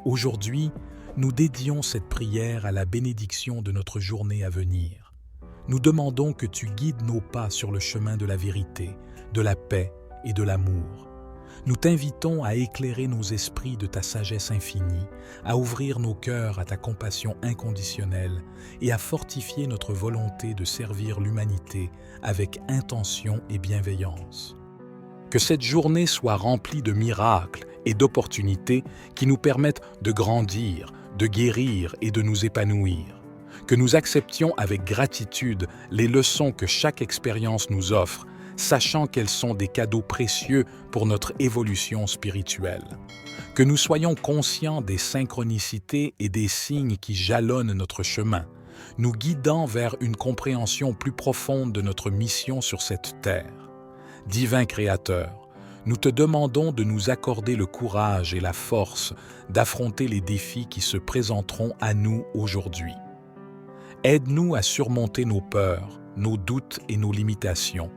Aujourd'hui, nous dédions cette prière à la bénédiction de notre journée à venir. Nous demandons que tu guides nos pas sur le chemin de la vérité, de la paix et de l'amour. Nous t'invitons à éclairer nos esprits de ta sagesse infinie, à ouvrir nos cœurs à ta compassion inconditionnelle et à fortifier notre volonté de servir l'humanité avec intention et bienveillance. Que cette journée soit remplie de miracles et d'opportunités qui nous permettent de grandir, de guérir et de nous épanouir. Que nous acceptions avec gratitude les leçons que chaque expérience nous offre, sachant qu'elles sont des cadeaux précieux pour notre évolution spirituelle. Que nous soyons conscients des synchronicités et des signes qui jalonnent notre chemin, nous guidant vers une compréhension plus profonde de notre mission sur cette terre. Divin Créateur, nous te demandons de nous accorder le courage et la force d'affronter les défis qui se présenteront à nous aujourd'hui. Aide-nous à surmonter nos peurs, nos doutes et nos limitations,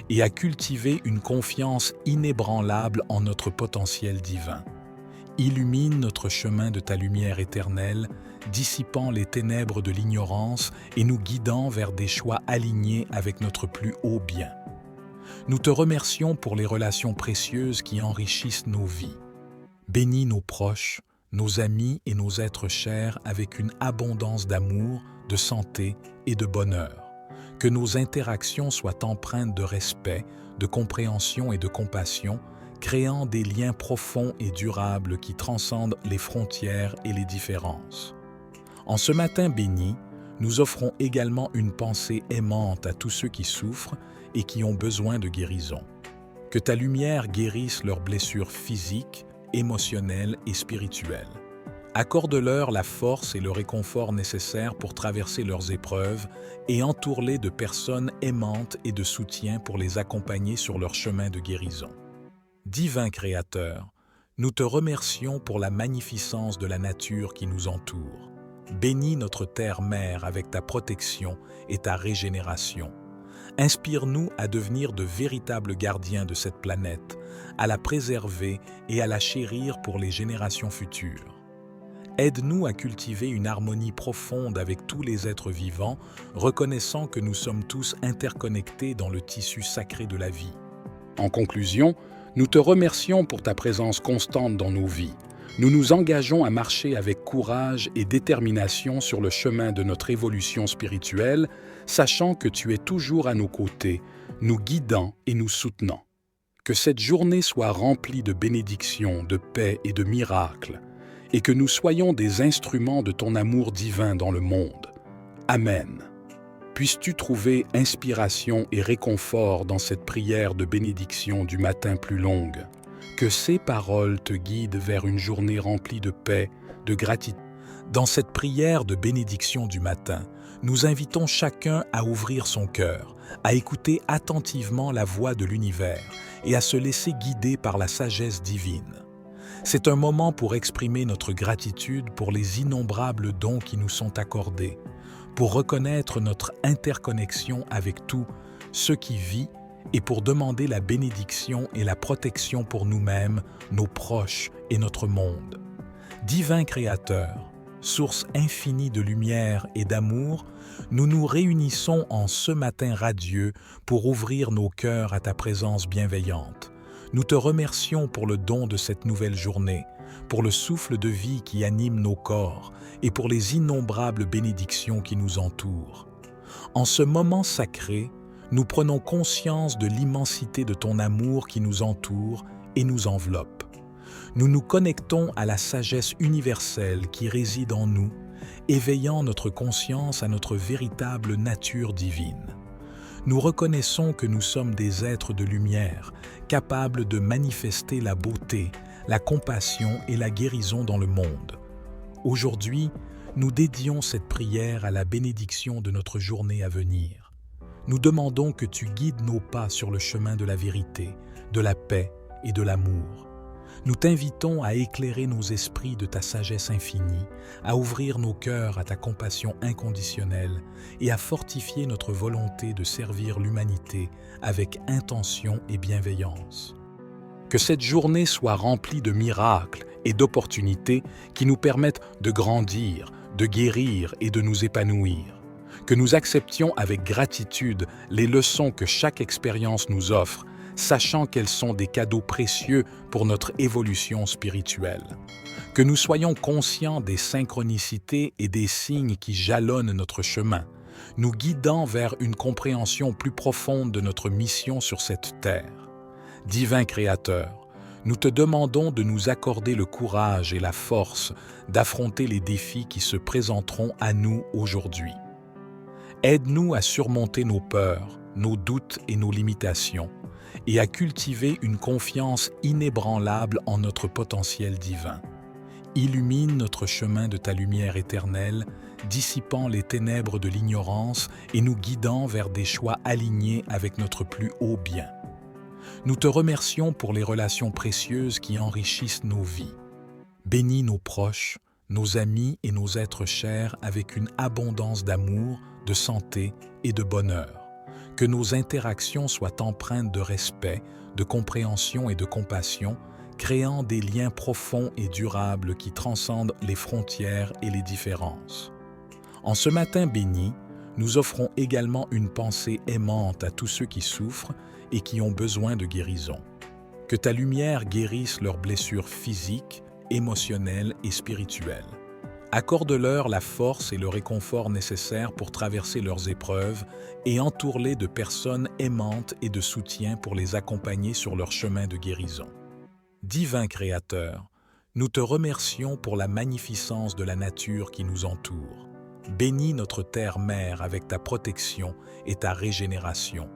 et à cultiver une confiance inébranlable en notre potentiel divin. Illumine notre chemin de ta lumière éternelle, dissipant les ténèbres de l'ignorance et nous guidant vers des choix alignés avec notre plus haut bien. Nous te remercions pour les relations précieuses qui enrichissent nos vies. Bénis nos proches, nos amis et nos êtres chers avec une abondance d'amour, de santé et de bonheur. Que nos interactions soient empreintes de respect, de compréhension et de compassion, créant des liens profonds et durables qui transcendent les frontières et les différences. En ce matin béni, nous offrons également une pensée aimante à tous ceux qui souffrent et qui ont besoin de guérison. Que ta lumière guérisse leurs blessures physiques, émotionnelles et spirituelles. Accorde-leur la force et le réconfort nécessaires pour traverser leurs épreuves et entoure-les de personnes aimantes et de soutien pour les accompagner sur leur chemin de guérison. Divin Créateur, nous te remercions pour la magnificence de la nature qui nous entoure. Bénis notre terre-mère avec ta protection et ta régénération. Inspire-nous à devenir de véritables gardiens de cette planète, à la préserver et à la chérir pour les générations futures. Aide-nous à cultiver une harmonie profonde avec tous les êtres vivants, reconnaissant que nous sommes tous interconnectés dans le tissu sacré de la vie. En conclusion, nous te remercions pour ta présence constante dans nos vies. Nous nous engageons à marcher avec courage et détermination sur le chemin de notre évolution spirituelle, sachant que tu es toujours à nos côtés, nous guidant et nous soutenant. Que cette journée soit remplie de bénédictions, de paix et de miracles, et que nous soyons des instruments de ton amour divin dans le monde. Amen. Puisses-tu trouver inspiration et réconfort dans cette prière de bénédiction du matin plus longue. Que ces paroles te guident vers une journée remplie de paix, de gratitude. Dans cette prière de bénédiction du matin, nous invitons chacun à ouvrir son cœur, à écouter attentivement la voix de l'univers et à se laisser guider par la sagesse divine. C'est un moment pour exprimer notre gratitude pour les innombrables dons qui nous sont accordés, pour reconnaître notre interconnexion avec tout ce qui vit et pour demander la bénédiction et la protection pour nous-mêmes, nos proches et notre monde. Divin Créateur, source infinie de lumière et d'amour, nous nous réunissons en ce matin radieux pour ouvrir nos cœurs à ta présence bienveillante. Nous te remercions pour le don de cette nouvelle journée, pour le souffle de vie qui anime nos corps et pour les innombrables bénédictions qui nous entourent. En ce moment sacré, nous prenons conscience de l'immensité de ton amour qui nous entoure et nous enveloppe. Nous nous connectons à la sagesse universelle qui réside en nous, éveillant notre conscience à notre véritable nature divine. Nous reconnaissons que nous sommes des êtres de lumière, capables de manifester la beauté, la compassion et la guérison dans le monde. Aujourd'hui, nous dédions cette prière à la bénédiction de notre journée à venir. Nous demandons que tu guides nos pas sur le chemin de la vérité, de la paix et de l'amour. Nous t'invitons à éclairer nos esprits de ta sagesse infinie, à ouvrir nos cœurs à ta compassion inconditionnelle et à fortifier notre volonté de servir l'humanité avec intention et bienveillance. Que cette journée soit remplie de miracles et d'opportunités qui nous permettent de grandir, de guérir et de nous épanouir. Que nous acceptions avec gratitude les leçons que chaque expérience nous offre, sachant qu'elles sont des cadeaux précieux pour notre évolution spirituelle. Que nous soyons conscients des synchronicités et des signes qui jalonnent notre chemin, nous guidant vers une compréhension plus profonde de notre mission sur cette terre. Divin Créateur, nous te demandons de nous accorder le courage et la force d'affronter les défis qui se présenteront à nous aujourd'hui. Aide-nous à surmonter nos peurs, nos doutes et nos limitations, et à cultiver une confiance inébranlable en notre potentiel divin. Illumine notre chemin de ta lumière éternelle, dissipant les ténèbres de l'ignorance et nous guidant vers des choix alignés avec notre plus haut bien. Nous te remercions pour les relations précieuses qui enrichissent nos vies. Bénis nos proches, nos amis et nos êtres chers avec une abondance d'amour, de santé et de bonheur. Que nos interactions soient empreintes de respect, de compréhension et de compassion, créant des liens profonds et durables qui transcendent les frontières et les différences. En ce matin béni, nous offrons également une pensée aimante à tous ceux qui souffrent et qui ont besoin de guérison. Que ta lumière guérisse leurs blessures physiques, émotionnelles et spirituelles. Accorde-leur la force et le réconfort nécessaires pour traverser leurs épreuves et entoure-les de personnes aimantes et de soutien pour les accompagner sur leur chemin de guérison. Divin Créateur, nous te remercions pour la magnificence de la nature qui nous entoure. Bénis notre terre-mère avec ta protection et ta régénération.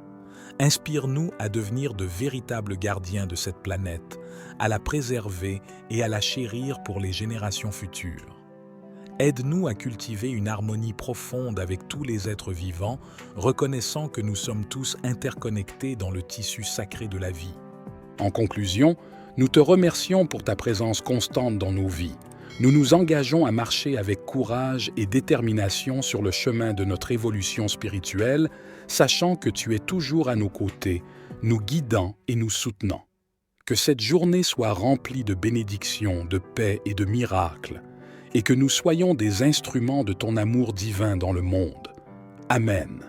Inspire-nous à devenir de véritables gardiens de cette planète, à la préserver et à la chérir pour les générations futures. Aide-nous à cultiver une harmonie profonde avec tous les êtres vivants, reconnaissant que nous sommes tous interconnectés dans le tissu sacré de la vie. En conclusion, nous te remercions pour ta présence constante dans nos vies. Nous nous engageons à marcher avec courage et détermination sur le chemin de notre évolution spirituelle, sachant que tu es toujours à nos côtés, nous guidant et nous soutenant. Que cette journée soit remplie de bénédictions, de paix et de miracles, et que nous soyons des instruments de ton amour divin dans le monde. Amen.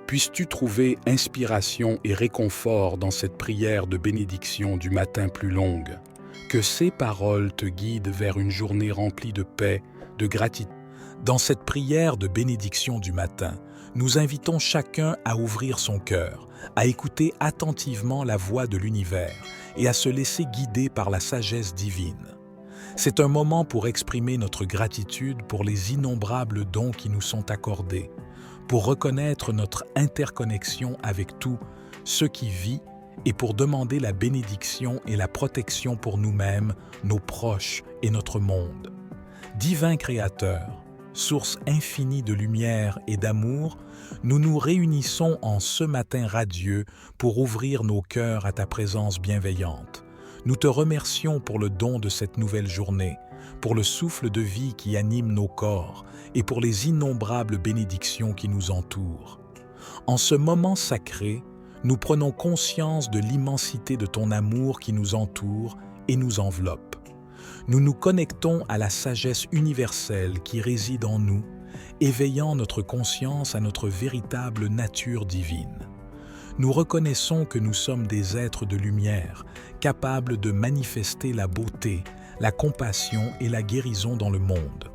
Puisses-tu trouver inspiration et réconfort dans cette prière de bénédiction du matin plus longue. Que ces paroles te guident vers une journée remplie de paix, de gratitude. Dans cette prière de bénédiction du matin, nous invitons chacun à ouvrir son cœur, à écouter attentivement la voix de l'univers et à se laisser guider par la sagesse divine. C'est un moment pour exprimer notre gratitude pour les innombrables dons qui nous sont accordés, pour reconnaître notre interconnexion avec tout ce qui vit et pour demander la bénédiction et la protection pour nous-mêmes, nos proches et notre monde. Divin Créateur, source infinie de lumière et d'amour, nous nous réunissons en ce matin radieux pour ouvrir nos cœurs à ta présence bienveillante. Nous te remercions pour le don de cette nouvelle journée, pour le souffle de vie qui anime nos corps et pour les innombrables bénédictions qui nous entourent. En ce moment sacré, nous prenons conscience de l'immensité de ton amour qui nous entoure et nous enveloppe. Nous nous connectons à la sagesse universelle qui réside en nous, éveillant notre conscience à notre véritable nature divine. Nous reconnaissons que nous sommes des êtres de lumière, capables de manifester la beauté, la compassion et la guérison dans le monde.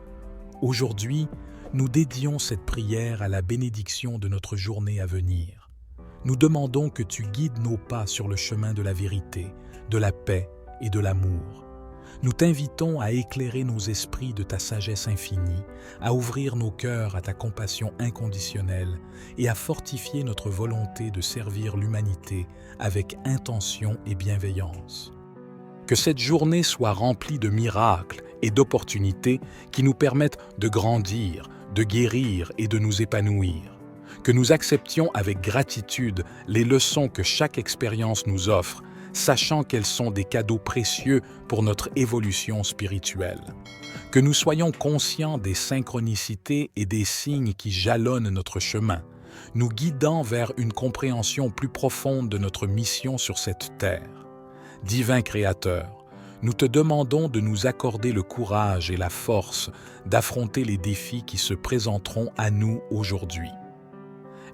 Aujourd'hui, nous dédions cette prière à la bénédiction de notre journée à venir. Nous demandons que tu guides nos pas sur le chemin de la vérité, de la paix et de l'amour. Nous t'invitons à éclairer nos esprits de ta sagesse infinie, à ouvrir nos cœurs à ta compassion inconditionnelle et à fortifier notre volonté de servir l'humanité avec intention et bienveillance. Que cette journée soit remplie de miracles et d'opportunités qui nous permettent de grandir, de guérir et de nous épanouir. Que nous acceptions avec gratitude les leçons que chaque expérience nous offre, sachant qu'elles sont des cadeaux précieux pour notre évolution spirituelle. Que nous soyons conscients des synchronicités et des signes qui jalonnent notre chemin, nous guidant vers une compréhension plus profonde de notre mission sur cette terre. Divin Créateur, nous te demandons de nous accorder le courage et la force d'affronter les défis qui se présenteront à nous aujourd'hui.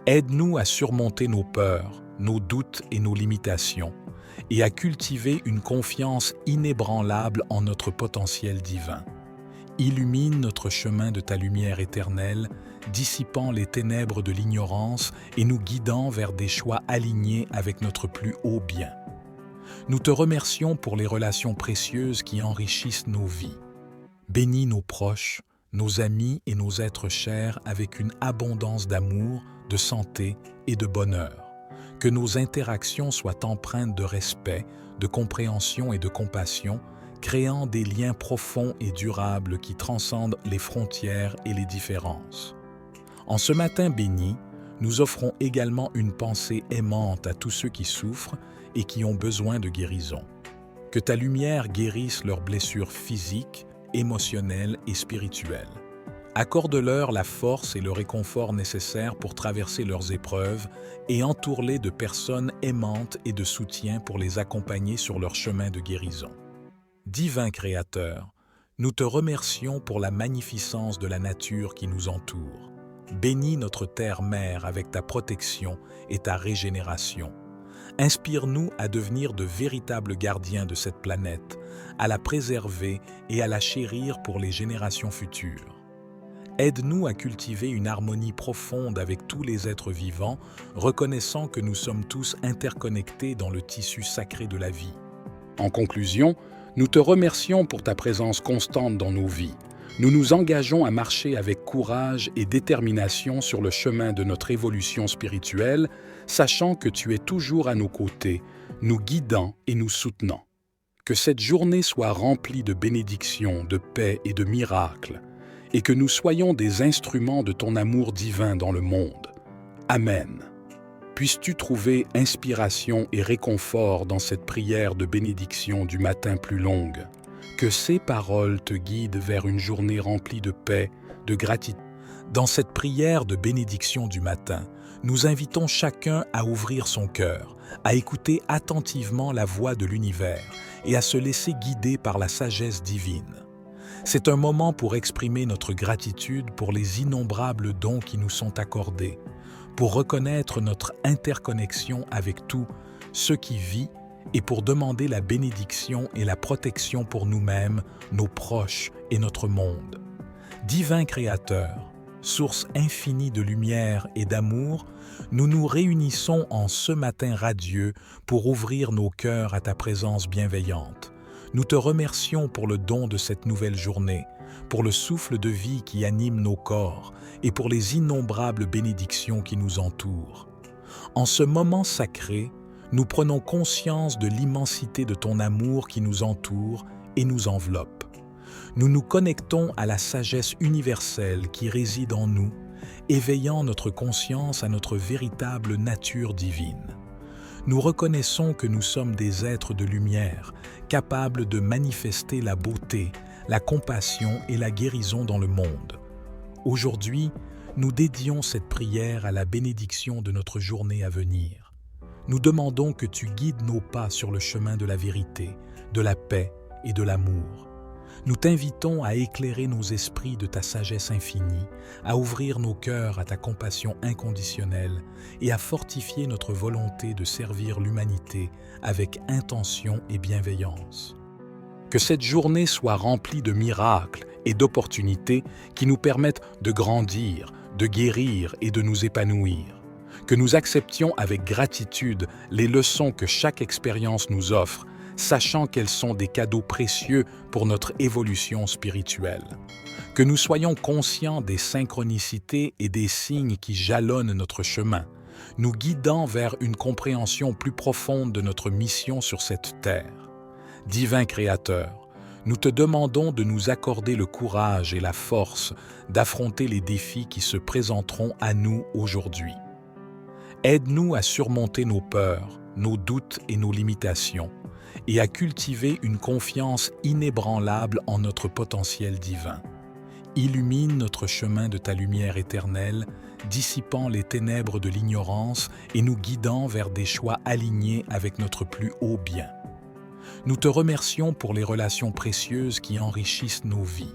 Aide-nous à surmonter nos peurs, nos doutes et nos limitations, et à cultiver une confiance inébranlable en notre potentiel divin. Illumine notre chemin de ta lumière éternelle, dissipant les ténèbres de l'ignorance et nous guidant vers des choix alignés avec notre plus haut bien. Nous te remercions pour les relations précieuses qui enrichissent nos vies. Bénis nos proches, nos amis et nos êtres chers avec une abondance d'amour, de santé et de bonheur. Que nos interactions soient empreintes de respect, de compréhension et de compassion, créant des liens profonds et durables qui transcendent les frontières et les différences. En ce matin béni, nous offrons également une pensée aimante à tous ceux qui souffrent et qui ont besoin de guérison. Que ta lumière guérisse leurs blessures physiques, émotionnelles et spirituelles. Accorde-leur la force et le réconfort nécessaires pour traverser leurs épreuves et entoure-les de personnes aimantes et de soutien pour les accompagner sur leur chemin de guérison. Divin Créateur, nous te remercions pour la magnificence de la nature qui nous entoure. Bénis notre terre-mère avec ta protection et ta régénération. Inspire-nous à devenir de véritables gardiens de cette planète, à la préserver et à la chérir pour les générations futures. Aide-nous à cultiver une harmonie profonde avec tous les êtres vivants, reconnaissant que nous sommes tous interconnectés dans le tissu sacré de la vie. En conclusion, nous te remercions pour ta présence constante dans nos vies. Nous nous engageons à marcher avec courage et détermination sur le chemin de notre évolution spirituelle, sachant que tu es toujours à nos côtés, nous guidant et nous soutenant. Que cette journée soit remplie de bénédictions, de paix et de miracles, et que nous soyons des instruments de ton amour divin dans le monde. Amen. Puisses-tu trouver inspiration et réconfort dans cette prière de bénédiction du matin plus longue. Que ces paroles te guident vers une journée remplie de paix, de gratitude. Dans cette prière de bénédiction du matin, nous invitons chacun à ouvrir son cœur, à écouter attentivement la voix de l'univers et à se laisser guider par la sagesse divine. C'est un moment pour exprimer notre gratitude pour les innombrables dons qui nous sont accordés, pour reconnaître notre interconnexion avec tout ce qui vit et pour demander la bénédiction et la protection pour nous-mêmes, nos proches et notre monde. Divin Créateur, source infinie de lumière et d'amour, nous nous réunissons en ce matin radieux pour ouvrir nos cœurs à ta présence bienveillante. Nous te remercions pour le don de cette nouvelle journée, pour le souffle de vie qui anime nos corps et pour les innombrables bénédictions qui nous entourent. En ce moment sacré, nous prenons conscience de l'immensité de ton amour qui nous entoure et nous enveloppe. Nous nous connectons à la sagesse universelle qui réside en nous, éveillant notre conscience à notre véritable nature divine. Nous reconnaissons que nous sommes des êtres de lumière, capables de manifester la beauté, la compassion et la guérison dans le monde. Aujourd'hui, nous dédions cette prière à la bénédiction de notre journée à venir. Nous demandons que tu guides nos pas sur le chemin de la vérité, de la paix et de l'amour. Nous t'invitons à éclairer nos esprits de ta sagesse infinie, à ouvrir nos cœurs à ta compassion inconditionnelle et à fortifier notre volonté de servir l'humanité avec intention et bienveillance. Que cette journée soit remplie de miracles et d'opportunités qui nous permettent de grandir, de guérir et de nous épanouir. Que nous acceptions avec gratitude les leçons que chaque expérience nous offre, sachant qu'elles sont des cadeaux précieux pour notre évolution spirituelle. Que nous soyons conscients des synchronicités et des signes qui jalonnent notre chemin, nous guidant vers une compréhension plus profonde de notre mission sur cette terre. Divin Créateur, nous te demandons de nous accorder le courage et la force d'affronter les défis qui se présenteront à nous aujourd'hui. Aide-nous à surmonter nos peurs, nos doutes et nos limitations, et à cultiver une confiance inébranlable en notre potentiel divin. Illumine notre chemin de ta lumière éternelle, dissipant les ténèbres de l'ignorance et nous guidant vers des choix alignés avec notre plus haut bien. Nous te remercions pour les relations précieuses qui enrichissent nos vies.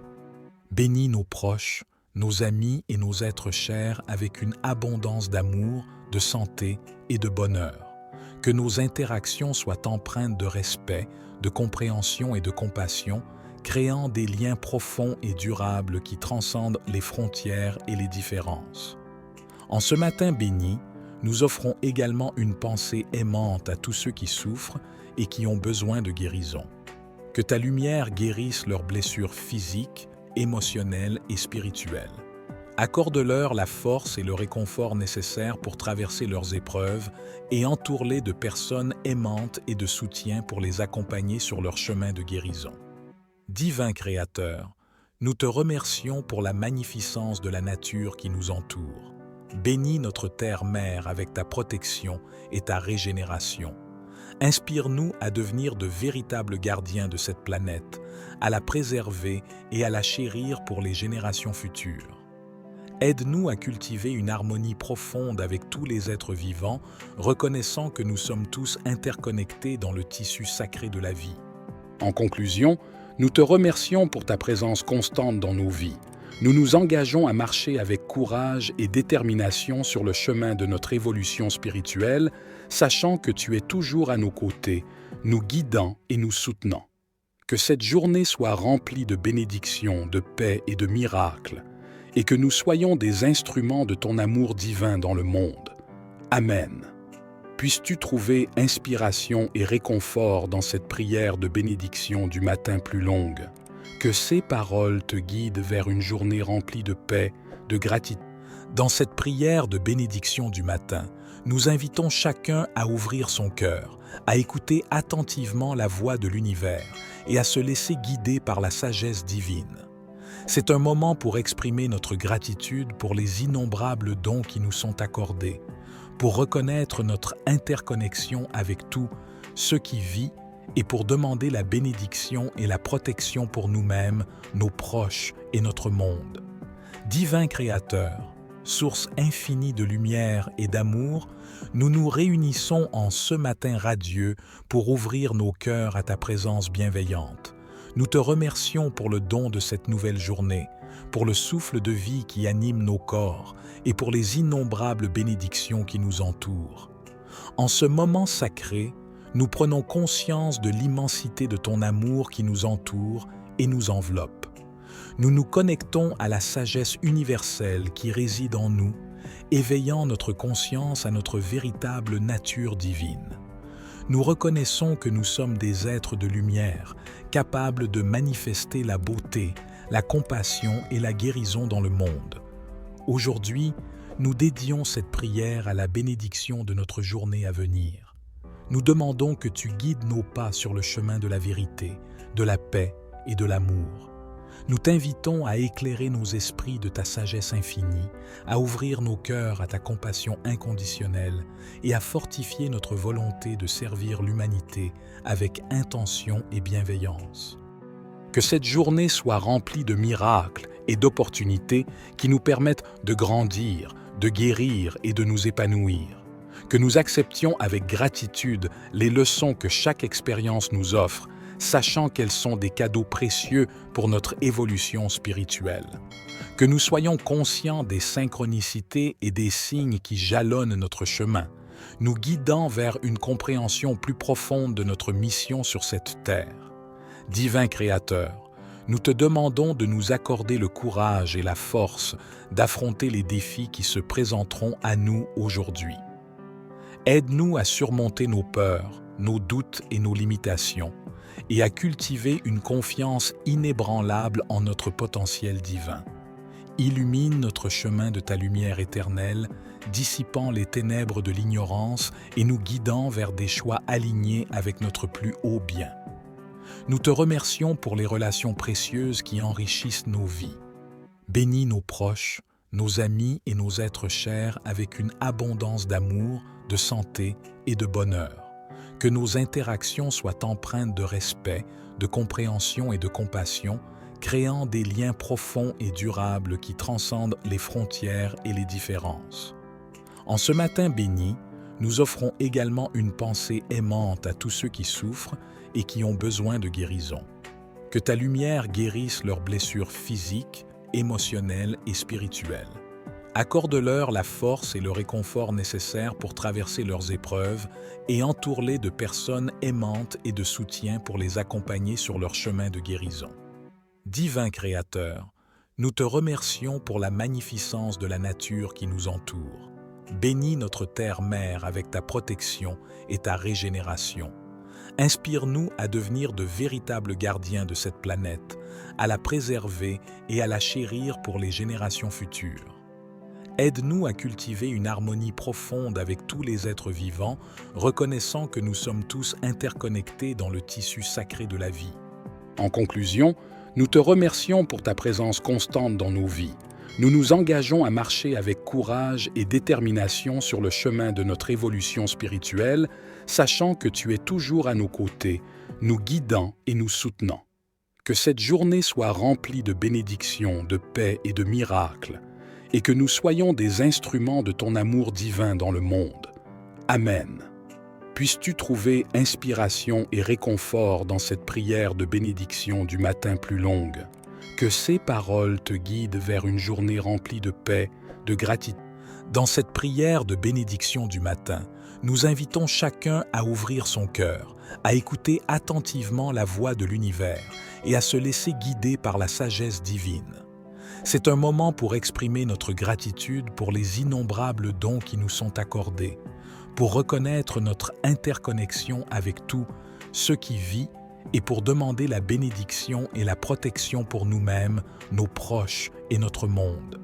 Bénis nos proches, nos amis et nos êtres chers avec une abondance d'amour, de santé et de bonheur. Que nos interactions soient empreintes de respect, de compréhension et de compassion, créant des liens profonds et durables qui transcendent les frontières et les différences. En ce matin béni, nous offrons également une pensée aimante à tous ceux qui souffrent et qui ont besoin de guérison. Que ta lumière guérisse leurs blessures physiques, émotionnelles et spirituelles. Accorde-leur la force et le réconfort nécessaires pour traverser leurs épreuves et entoure-les de personnes aimantes et de soutien pour les accompagner sur leur chemin de guérison. Divin Créateur, nous te remercions pour la magnificence de la nature qui nous entoure. Bénis notre terre-mère avec ta protection et ta régénération. Inspire-nous à devenir de véritables gardiens de cette planète, à la préserver et à la chérir pour les générations futures. Aide-nous à cultiver une harmonie profonde avec tous les êtres vivants, reconnaissant que nous sommes tous interconnectés dans le tissu sacré de la vie. En conclusion, nous te remercions pour ta présence constante dans nos vies. Nous nous engageons à marcher avec courage et détermination sur le chemin de notre évolution spirituelle, sachant que tu es toujours à nos côtés, nous guidant et nous soutenant. Que cette journée soit remplie de bénédictions, de paix et de miracles, et que nous soyons des instruments de ton amour divin dans le monde. Amen. Puisses-tu trouver inspiration et réconfort dans cette prière de bénédiction du matin plus longue. Que ces paroles te guident vers une journée remplie de paix, de gratitude. Dans cette prière de bénédiction du matin, nous invitons chacun à ouvrir son cœur, à écouter attentivement la voix de l'univers et à se laisser guider par la sagesse divine. C'est un moment pour exprimer notre gratitude pour les innombrables dons qui nous sont accordés, pour reconnaître notre interconnexion avec tout ce qui vit et pour demander la bénédiction et la protection pour nous-mêmes, nos proches et notre monde. Divin Créateur, source infinie de lumière et d'amour, nous nous réunissons en ce matin radieux pour ouvrir nos cœurs à ta présence bienveillante. Nous te remercions pour le don de cette nouvelle journée, pour le souffle de vie qui anime nos corps et pour les innombrables bénédictions qui nous entourent. En ce moment sacré, nous prenons conscience de l'immensité de ton amour qui nous entoure et nous enveloppe. Nous nous connectons à la sagesse universelle qui réside en nous, éveillant notre conscience à notre véritable nature divine. Nous reconnaissons que nous sommes des êtres de lumière, capables de manifester la beauté, la compassion et la guérison dans le monde. Aujourd'hui, nous dédions cette prière à la bénédiction de notre journée à venir. Nous demandons que tu guides nos pas sur le chemin de la vérité, de la paix et de l'amour. Nous t'invitons à éclairer nos esprits de ta sagesse infinie, à ouvrir nos cœurs à ta compassion inconditionnelle et à fortifier notre volonté de servir l'humanité avec intention et bienveillance. Que cette journée soit remplie de miracles et d'opportunités qui nous permettent de grandir, de guérir et de nous épanouir. Que nous acceptions avec gratitude les leçons que chaque expérience nous offre, sachant qu'elles sont des cadeaux précieux pour notre évolution spirituelle. Que nous soyons conscients des synchronicités et des signes qui jalonnent notre chemin, nous guidant vers une compréhension plus profonde de notre mission sur cette terre. Divin Créateur, nous te demandons de nous accorder le courage et la force d'affronter les défis qui se présenteront à nous aujourd'hui. Aide-nous à surmonter nos peurs, nos doutes et nos limitations, et à cultiver une confiance inébranlable en notre potentiel divin. Illumine notre chemin de ta lumière éternelle, dissipant les ténèbres de l'ignorance et nous guidant vers des choix alignés avec notre plus haut bien. Nous te remercions pour les relations précieuses qui enrichissent nos vies. Bénis nos proches, nos amis et nos êtres chers avec une abondance d'amour, de santé et de bonheur. Que nos interactions soient empreintes de respect, de compréhension et de compassion, créant des liens profonds et durables qui transcendent les frontières et les différences. En ce matin béni, nous offrons également une pensée aimante à tous ceux qui souffrent et qui ont besoin de guérison. Que ta lumière guérisse leurs blessures physiques, émotionnelles et spirituelles. Accorde-leur la force et le réconfort nécessaires pour traverser leurs épreuves et entoure-les de personnes aimantes et de soutien pour les accompagner sur leur chemin de guérison. Divin Créateur, nous te remercions pour la magnificence de la nature qui nous entoure. Bénis notre terre-mère avec ta protection et ta régénération. Inspire-nous à devenir de véritables gardiens de cette planète, à la préserver et à la chérir pour les générations futures. Aide-nous à cultiver une harmonie profonde avec tous les êtres vivants, reconnaissant que nous sommes tous interconnectés dans le tissu sacré de la vie. En conclusion, nous te remercions pour ta présence constante dans nos vies. Nous nous engageons à marcher avec courage et détermination sur le chemin de notre évolution spirituelle, sachant que tu es toujours à nos côtés, nous guidant et nous soutenant. Que cette journée soit remplie de bénédictions, de paix et de miracles, et que nous soyons des instruments de ton amour divin dans le monde. Amen. Puisses-tu trouver inspiration et réconfort dans cette prière de bénédiction du matin plus longue. Que ces paroles te guident vers une journée remplie de paix, de gratitude. Dans cette prière de bénédiction du matin, nous invitons chacun à ouvrir son cœur, à écouter attentivement la voix de l'univers et à se laisser guider par la sagesse divine. C'est un moment pour exprimer notre gratitude pour les innombrables dons qui nous sont accordés, pour reconnaître notre interconnexion avec tout ce qui vit et pour demander la bénédiction et la protection pour nous-mêmes, nos proches et notre monde.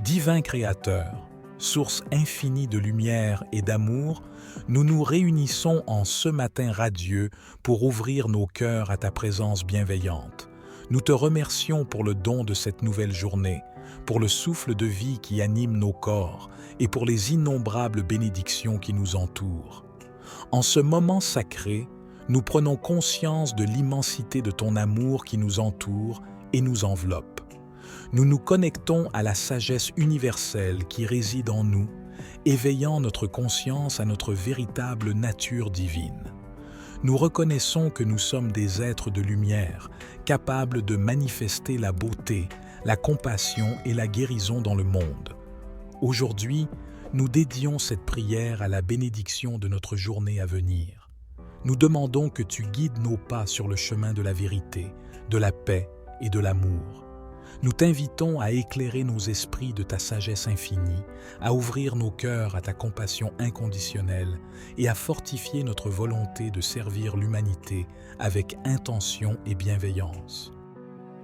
Divin Créateur, source infinie de lumière et d'amour, nous nous réunissons en ce matin radieux pour ouvrir nos cœurs à ta présence bienveillante. Nous te remercions pour le don de cette nouvelle journée, pour le souffle de vie qui anime nos corps et pour les innombrables bénédictions qui nous entourent. En ce moment sacré, nous prenons conscience de l'immensité de ton amour qui nous entoure et nous enveloppe. Nous nous connectons à la sagesse universelle qui réside en nous, éveillant notre conscience à notre véritable nature divine. Nous reconnaissons que nous sommes des êtres de lumière, capables de manifester la beauté, la compassion et la guérison dans le monde. Aujourd'hui, nous dédions cette prière à la bénédiction de notre journée à venir. Nous demandons que tu guides nos pas sur le chemin de la vérité, de la paix et de l'amour. Nous t'invitons à éclairer nos esprits de ta sagesse infinie, à ouvrir nos cœurs à ta compassion inconditionnelle et à fortifier notre volonté de servir l'humanité avec intention et bienveillance.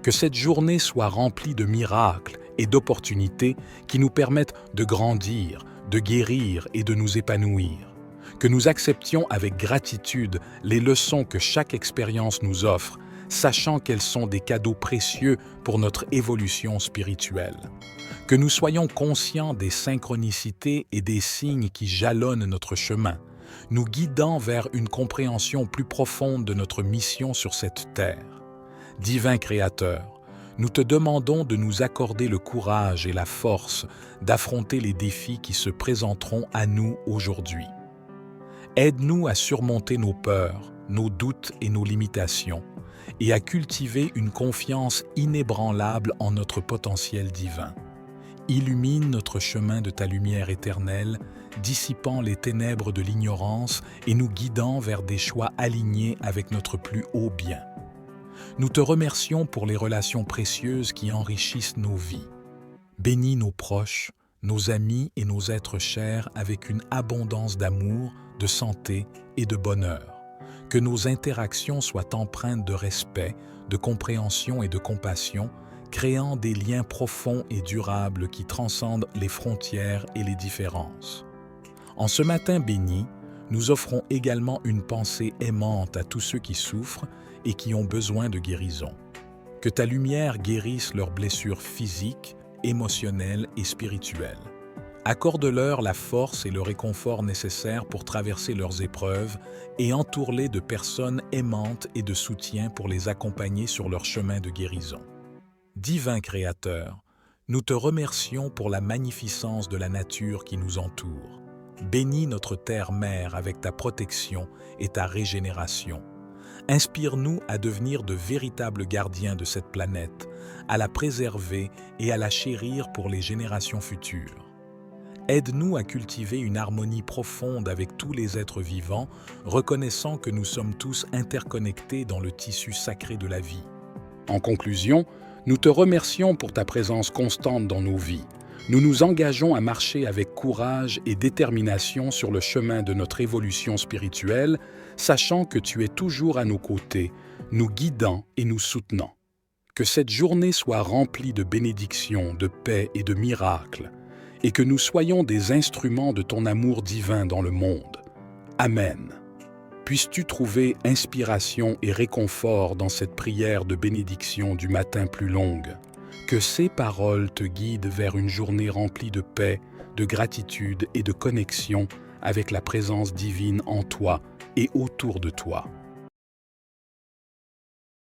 Que cette journée soit remplie de miracles et d'opportunités qui nous permettent de grandir, de guérir et de nous épanouir. Que nous acceptions avec gratitude les leçons que chaque expérience nous offre, sachant qu'elles sont des cadeaux précieux pour notre évolution spirituelle. Que nous soyons conscients des synchronicités et des signes qui jalonnent notre chemin, nous guidant vers une compréhension plus profonde de notre mission sur cette terre. Divin Créateur, nous te demandons de nous accorder le courage et la force d'affronter les défis qui se présenteront à nous aujourd'hui. Aide-nous à surmonter nos peurs, nos doutes et nos limitations, et à cultiver une confiance inébranlable en notre potentiel divin. Illumine notre chemin de ta lumière éternelle, dissipant les ténèbres de l'ignorance et nous guidant vers des choix alignés avec notre plus haut bien. Nous te remercions pour les relations précieuses qui enrichissent nos vies. Bénis nos proches, nos amis et nos êtres chers avec une abondance d'amour, de santé et de bonheur. Que nos interactions soient empreintes de respect, de compréhension et de compassion, créant des liens profonds et durables qui transcendent les frontières et les différences. En ce matin béni, nous offrons également une pensée aimante à tous ceux qui souffrent et qui ont besoin de guérison. Que ta lumière guérisse leurs blessures physiques, émotionnelles et spirituelles. Accorde-leur la force et le réconfort nécessaires pour traverser leurs épreuves et entoure-les de personnes aimantes et de soutien pour les accompagner sur leur chemin de guérison. Divin Créateur, nous te remercions pour la magnificence de la nature qui nous entoure. Bénis notre terre-mère avec ta protection et ta régénération. Inspire-nous à devenir de véritables gardiens de cette planète, à la préserver et à la chérir pour les générations futures. Aide-nous à cultiver une harmonie profonde avec tous les êtres vivants, reconnaissant que nous sommes tous interconnectés dans le tissu sacré de la vie. En conclusion, nous te remercions pour ta présence constante dans nos vies. Nous nous engageons à marcher avec courage et détermination sur le chemin de notre évolution spirituelle, sachant que tu es toujours à nos côtés, nous guidant et nous soutenant. Que cette journée soit remplie de bénédictions, de paix et de miracles, et que nous soyons des instruments de ton amour divin dans le monde. Amen. Puisses-tu trouver inspiration et réconfort dans cette prière de bénédiction du matin plus longue. Que ces paroles te guident vers une journée remplie de paix, de gratitude et de connexion avec la présence divine en toi et autour de toi.